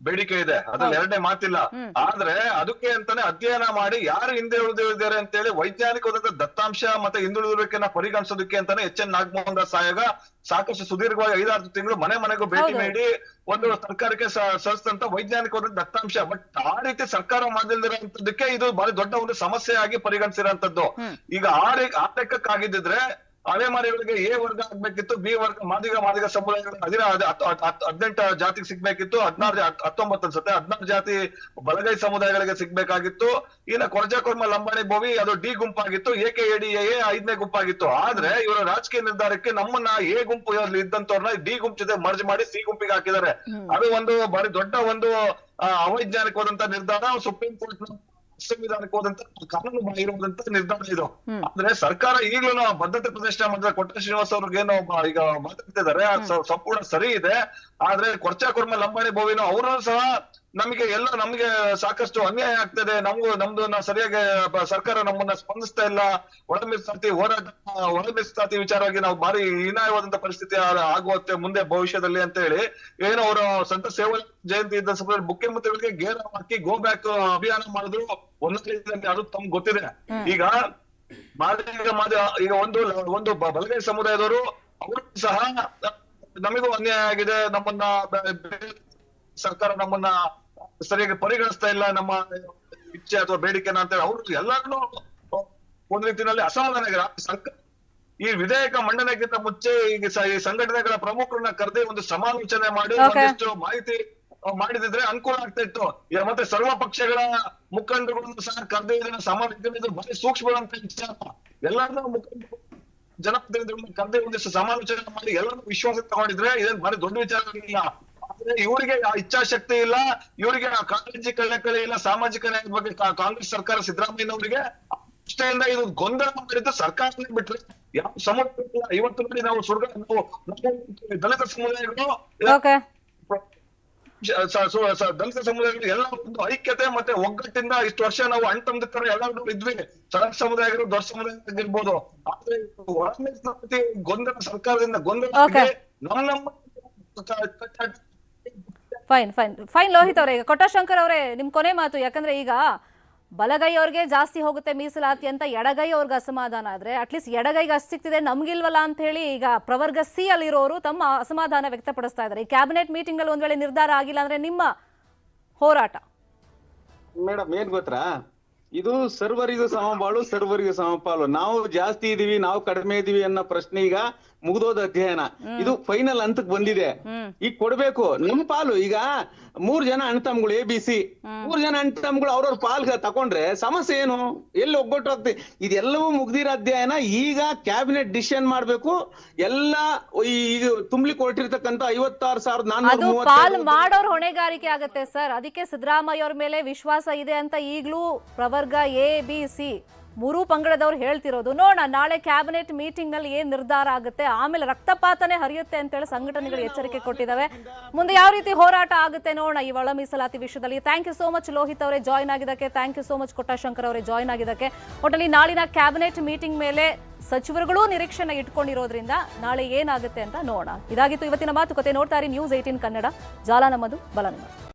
ಬೇಡಿಕೆ ಇದೆ. ಅದ್ರಲ್ಲಿ ಎರಡನೇ ಮಾತಿಲ್ಲ. ಆದ್ರೆ ಅದಕ್ಕೆ ಅಂತಾನೆ ಅಧ್ಯಯನ ಮಾಡಿ ಯಾರು ಹಿಂದೆ ಉಳಿದಿದ್ದಾರೆ ಅಂತ ಹೇಳಿ ವೈಜ್ಞಾನಿಕವಾದ ದತ್ತಾಂಶ ಮತ್ತೆ ಹಿಂದುಳಿದಿರುವಿಕೆಯನ್ನ ಪರಿಗಣಿಸೋದಕ್ಕೆ ಅಂತಾನೆ ಎಚ್.ಎನ್. ನಾಗಮೋಹನ್ ದಾಸ್ ಆಯೋಗ ಸಾಕಷ್ಟು ಸುದೀರ್ಘವಾಗಿ 5-6 ತಿಂಗಳು ಮನೆಗೂ ಭೇಟಿ ನೀಡಿ ಒಂದು ಸರ್ಕಾರಕ್ಕೆ ಸಲ್ಲಿಸಿದಂತ ವೈಜ್ಞಾನಿಕವಾದ ದತ್ತಾಂಶ. ಬಟ್ ಆ ರೀತಿ ಸರ್ಕಾರ ಮಾಡದಿರೋಂಥದ್ದಕ್ಕೆ ಇದು ಬಹಳ ದೊಡ್ಡ ಒಂದು ಸಮಸ್ಯೆ ಆಗಿ ಪರಿಗಣಿಸಿರೋಂಥದ್ದು. ಈಗ ಆ ಲೆಕ್ಕಕ್ಕಾಗಿದ್ದಿದ್ರೆ ಅಲೆಮಾರಿಗಳಿಗೆ ಎ ವರ್ಗ ಆಗ್ಬೇಕಿತ್ತು, ಬಿ ವರ್ಗ ಮಾದಿಗ ಸಮುದಾಯಗಳಿಗೆ 18 ಜಾತಿಗೆ ಸಿಗ್ಬೇಕಿತ್ತು, 19 ಅನ್ಸುತ್ತೆ 16 ಜಾತಿ ಬಲಗೈ ಸಮುದಾಯಗಳಿಗೆ ಸಿಗ್ಬೇಕಾಗಿತ್ತು. ಇನ್ನ ಕೊರ್ಮ ಲಂಬಾಣಿ ಬೋವಿ ಅದು ಡಿ ಗುಂಪಾಗಿತ್ತು, AKADA 5ನೇ ಗುಂಪಾಗಿತ್ತು. ಆದ್ರೆ ಇವರ ರಾಜಕೀಯ ನಿರ್ಧಾರಕ್ಕೆ ನಮ್ಮನ್ನ ಎ ಗುಂಪು ಇದ್ದಂತವ್ರನ್ನ ಡಿ ಗುಂಪು ಜೊತೆ ಮರ್ಜ್ ಮಾಡಿ ಸಿ ಗುಂಪಿಗೆ ಹಾಕಿದ್ದಾರೆ. ಅದು ಒಂದು ಬಾರಿ ದೊಡ್ಡ ಒಂದು ಅವೈಜ್ಞಾನಿಕವಾದಂತ ನಿರ್ಧಾರ. ಸುಪ್ರೀಂ ಕೋರ್ಟ್ ಸಂವಿಧಾನಕ್ಕೆ ಹೋದಂತ ಕಾನೂನು ಇರುವುದಂತ ನಿರ್ಧಾರ ಇದು. ಆದ್ರೆ ಸರ್ಕಾರ ಈಗಲೂ ಬದ್ಧತೆ ಪ್ರದರ್ಶನ ಮಾಡಿದ್ರೆ ಕೊಟ್ಟ ಶ್ರೀನಿವಾಸ್ ಅವ್ರಿಗೇನೋ ಈಗ ಮಾತಾಡ್ತಿದ್ದಾರೆ, ಸಂಪೂರ್ಣ ಸರಿ ಇದೆ. ಆದ್ರೆ ಕೊರ್ಮ ಲಂಬಾಣಿ ಬೋವಿನೋ ಅವರು ಸಹ ನಮಗೆ ಸಾಕಷ್ಟು ಅನ್ಯಾಯ ಆಗ್ತದೆ, ನಮ್ದು ಸರಿಯಾಗಿ ಸರ್ಕಾರ ನಮ್ಮನ್ನ ಸ್ಪಂದಿಸ್ತಾ ಇಲ್ಲ, ಒಳ ಮೀಸಲಾತಿ ವಿಚಾರವಾಗಿ ನಾವು ಭಾರಿ ಹೀನಾಯವಾದಂತ ಪರಿಸ್ಥಿತಿ ಆಗುವಂತೆ ಮುಂದೆ ಭವಿಷ್ಯದಲ್ಲಿ ಅಂತ ಹೇಳಿ ಏನೋ ಅವರ ಸಂತ ಸೇವಾ ಜಯಂತಿ ಇದ್ದ ಸಮಯದಲ್ಲಿ ಮುಖ್ಯಮಂತ್ರಿಗಳಿಗೆ ಗೇರ್ ಹಾಕಿ ಗೋ ಬ್ಯಾಕ್ ಅಭಿಯಾನ ಮಾಡಿದ್ರು. ಅದು ತಮ್ಗೆ ಗೊತ್ತಿದೆ. ಈಗ ಈಗ ಒಂದು ಬಲಗೈ ಸಮುದಾಯದವರು ಅವರು ಸಹ ನಮಗೂ ಅನ್ಯಾಯ ಆಗಿದೆ, ನಮ್ಮನ್ನ ಸರ್ಕಾರ ನಮ್ಮನ್ನ ಸರಿಯಾಗಿ ಪರಿಗಣಿಸ್ತಾ ಇಲ್ಲ, ನಮ್ಮ ಇಚ್ಛೆ ಅಥವಾ ಬೇಡಿಕೆನ ಅಂತ ಹೇಳಿ ಅವರು ಎಲ್ಲರನ್ನೂ ಒಂದ್ ರೀತಿಯಲ್ಲಿ ಅಸಮಾಧಾನ. ಈ ವಿಧೇಯಕ ಮಂಡನೆಗಿಂತ ಮುಂಚೆ ಈಗ ಈ ಸಂಘಟನೆಗಳ ಪ್ರಮುಖರನ್ನ ಕರೆದಿ ಒಂದು ಸಮಾಲೋಚನೆ ಮಾಡಿ ಒಂದಿಷ್ಟು ಮಾಹಿತಿ ಮಾಡಿದಿದ್ರೆ ಅನುಕೂಲ ಆಗ್ತಾ ಇತ್ತು. ಮತ್ತೆ ಸರ್ವ ಪಕ್ಷಗಳ ಮುಖಂಡರುಗಳನ್ನು ಸಹ ಕರೆದಿ ಸಮಾವೇಶ ಬರೀ ಸೂಕ್ಷ್ಮ ಅಂತ ವಿಚಾರ. ಎಲ್ಲರನ್ನೂ ಮುಖಂಡರು ಜನಪ್ರತಿನಿಧಿಗಳನ್ನ ಕರೆದಿ ಒಂದಿಷ್ಟು ಸಮಾಲೋಚನೆ ಮಾಡಿ ಎಲ್ಲರನ್ನೂ ವಿಶ್ವಾಸ ತಗೊಂಡಿದ್ರೆ ಇದೇನು ಭಾರಿ ದೊಡ್ಡ ವಿಚಾರ ಆಗಿಲ್ಲ. ಆದ್ರೆ ಇವರಿಗೆ ಆ ಇಚ್ಛಾಶಕ್ತಿ ಇಲ್ಲ, ಇವರಿಗೆ ಆ ಕಾಳಜಿ ಕಳಕಳಿ ಇಲ್ಲ. ಸಾಮಾಜಿಕ ನ್ಯಾಯದ ಬಗ್ಗೆ ಕಾಂಗ್ರೆಸ್ ಸರ್ಕಾರ ಸಿದ್ದರಾಮಯ್ಯನವರಿಗೆ ಅಷ್ಟೇಯಿಂದ ಇದು ಗೊಂದಲ ಮಾಡಿದ್ದು ಸರ್ಕಾರನೇ ಬಿಟ್ರೆ ಯಾವ ಸಮುದಾಯ ಇವತ್ತು ನೋಡಿ ನಾವು ದಲಿತ ಸಮುದಾಯಗಳು ದಲಿತ ಸಮುದಾಯಗಳು ಎಲ್ಲ ಒಂದು ಐಕ್ಯತೆ ಮತ್ತೆ ಒಗ್ಗಟ್ಟಿಂದ ಇಷ್ಟು ವರ್ಷ ನಾವು ಅಣ್ತಂದಿರ್ತಾರೆ ಎಲ್ಲರೂ ಇದ್ವಿ. ಸಣ್ಣ ಸಮುದಾಯಗಳು ದೊಡ್ಡ ಸಮುದಾಯವಾಗಿರ್ಬೋದು. ಆದ್ರೆ ಗೊಂದಲ ಸರ್ಕಾರದಿಂದ ಗೊಂದಲ ನಮ್ಮ ಫೈನ್ ಲೋಹಿತ್ ಅವರೇ, ಈಗ ಕೊಟ್ಟಶಂಕರ್ ಅವರೇ ನಿಮ್ ಕೊನೆ ಮಾತು. ಯಾಕಂದ್ರೆ ಈಗ ಬಲಗೈ ಅವ್ರಿಗೆ ಜಾಸ್ತಿ ಹೋಗುತ್ತೆ ಮೀಸಲಾತಿ ಅಂತ ಎಡಗೈ ಅವ್ರಿಗೆ ಅಸಮಾಧಾನ ಆದ್ರೆ ಅಟ್ಲೀಸ್ಟ್ ಎಡಗೈಗೆ ಅಷ್ಟು ಸಿಗ್ತಿದೆ ನಮ್ಗಿಲ್ವಲ್ಲ ಅಂತ ಹೇಳಿ ಈಗ ಪ್ರವರ್ಗ ಸಿ ಅಲ್ಲಿರೋರು ತಮ್ಮ ಅಸಮಾಧಾನ ವ್ಯಕ್ತಪಡಿಸ್ತಾ ಇದ್ದಾರೆ. ಈ ಕ್ಯಾಬಿನೆಟ್ ಮೀಟಿಂಗ್ ಅಲ್ಲಿ ಒಂದ್ ವೇಳೆ ನಿರ್ಧಾರ ಆಗಿಲ್ಲ ಅಂದ್ರೆ ನಿಮ್ಮ ಹೋರಾಟ? ಮೇಡಮ್ ಏನ್ ಗೊತ್ತಾ, ಇದು ಸರ್ವರಿಗೂ ಸಮಬಾಳು ಸರ್ವರಿಗೂ ಸಮಪಾಲು. ನಾವು ಜಾಸ್ತಿ ಇದೀವಿ ನಾವು ಕಡಿಮೆ ಇದೀವಿ ಅನ್ನೋ ಪ್ರಶ್ನೆ ಈಗ ಮುಗ್ದೋದ ಅಧ್ಯಯನ. ಇದು ಫೈನಲ್ ಹಂತಕ್ಕೆ ಬಂದಿದೆ. ಈಗ ಕೊಡ್ಬೇಕು ನಮ್ ಪಾಲು. ಈಗ 3 ಜನ ಅಣ್ತಮ್ಗಳು ABC, 3 ಜನ ಅಣ್ತಮ್ಗಳು ಅವ್ರವ್ರ ಪಾಲ್ಗ ತಕೊಂಡ್ರೆ ಸಮಸ್ಯೆ ಏನು? ಎಲ್ಲಿ ಒಗ್ಗಟ್ಟು ಆಗ್ತದೆ? ಇದೆಲ್ಲವೂ ಮುಗ್ದಿರೋ ಅಧ್ಯಯನ. ಈಗ ಕ್ಯಾಬಿನೆಟ್ ಡಿಸಿಷನ್ ಮಾಡ್ಬೇಕು. ಎಲ್ಲ ಈಗ ತುಂಬಲಿಕ್ಕೆ ಹೊರಟಿರ್ತಕ್ಕಂಥ 56,430 ಅದು ಪಾಲ್ ಮಾಡೋರ್ ಹೊಣೆಗಾರಿಕೆ ಆಗತ್ತೆ ಸರ್. ಅದಕ್ಕೆ ಸಿದ್ದರಾಮಯ್ಯ ಅವ್ರ ಮೇಲೆ ವಿಶ್ವಾಸ ಇದೆ ಅಂತ ಈಗ್ಲೂ ಪ್ರವರ್ಗ ABC 3 ಪಂಗಡದವ್ರು ಹೇಳ್ತಿರೋದು. ನೋಡೋಣ ನಾಳೆ ಕ್ಯಾಬಿನೆಟ್ ಮೀಟಿಂಗ್ ನಲ್ಲಿ ಏನ್ ನಿರ್ಧಾರ ಆಗುತ್ತೆ, ಆಮೇಲೆ ರಕ್ತಪಾತನೇ ಹರಿಯುತ್ತೆ ಅಂತೇಳಿ ಸಂಘಟನೆಗಳು ಎಚ್ಚರಿಕೆ ಕೊಟ್ಟಿದ್ದಾವೆ. ಮುಂದೆ ಯಾವ ರೀತಿ ಹೋರಾಟ ಆಗುತ್ತೆ ನೋಡೋಣ ಈ ಒಳ ಮೀಸಲಾತಿ ವಿಷಯದಲ್ಲಿ. Thank you so much Lohith ಅವರೇ ಜಾಯ್ನ್ ಆಗಿದ್ದಕ್ಕೆ. Thank you so much Kottashankar ಅವರೇ ಜಾಯ್ನ್ ಆಗಿದ್ದಕ್ಕೆ. ಒಟ್ಟಲ್ಲಿ ನಾಳಿನ ಕ್ಯಾಬಿನೆಟ್ ಮೀಟಿಂಗ್ ಮೇಲೆ ಸಚಿವರುಗಳು ನಿರೀಕ್ಷೆನ ಇಟ್ಕೊಂಡಿರೋದ್ರಿಂದ ನಾಳೆ ಏನಾಗುತ್ತೆ ಅಂತ ನೋಡೋಣ. ಇದಾಗಿತ್ತು ಇವತ್ತಿನ ಮಾತುಕತೆ. ನೋಡ್ತಾ ಇರಿ News 18 ಕನ್ನಡ. ಜಾಲ ನಮ್ಮದು, ಬಲ ನಿಮ್ಮದು.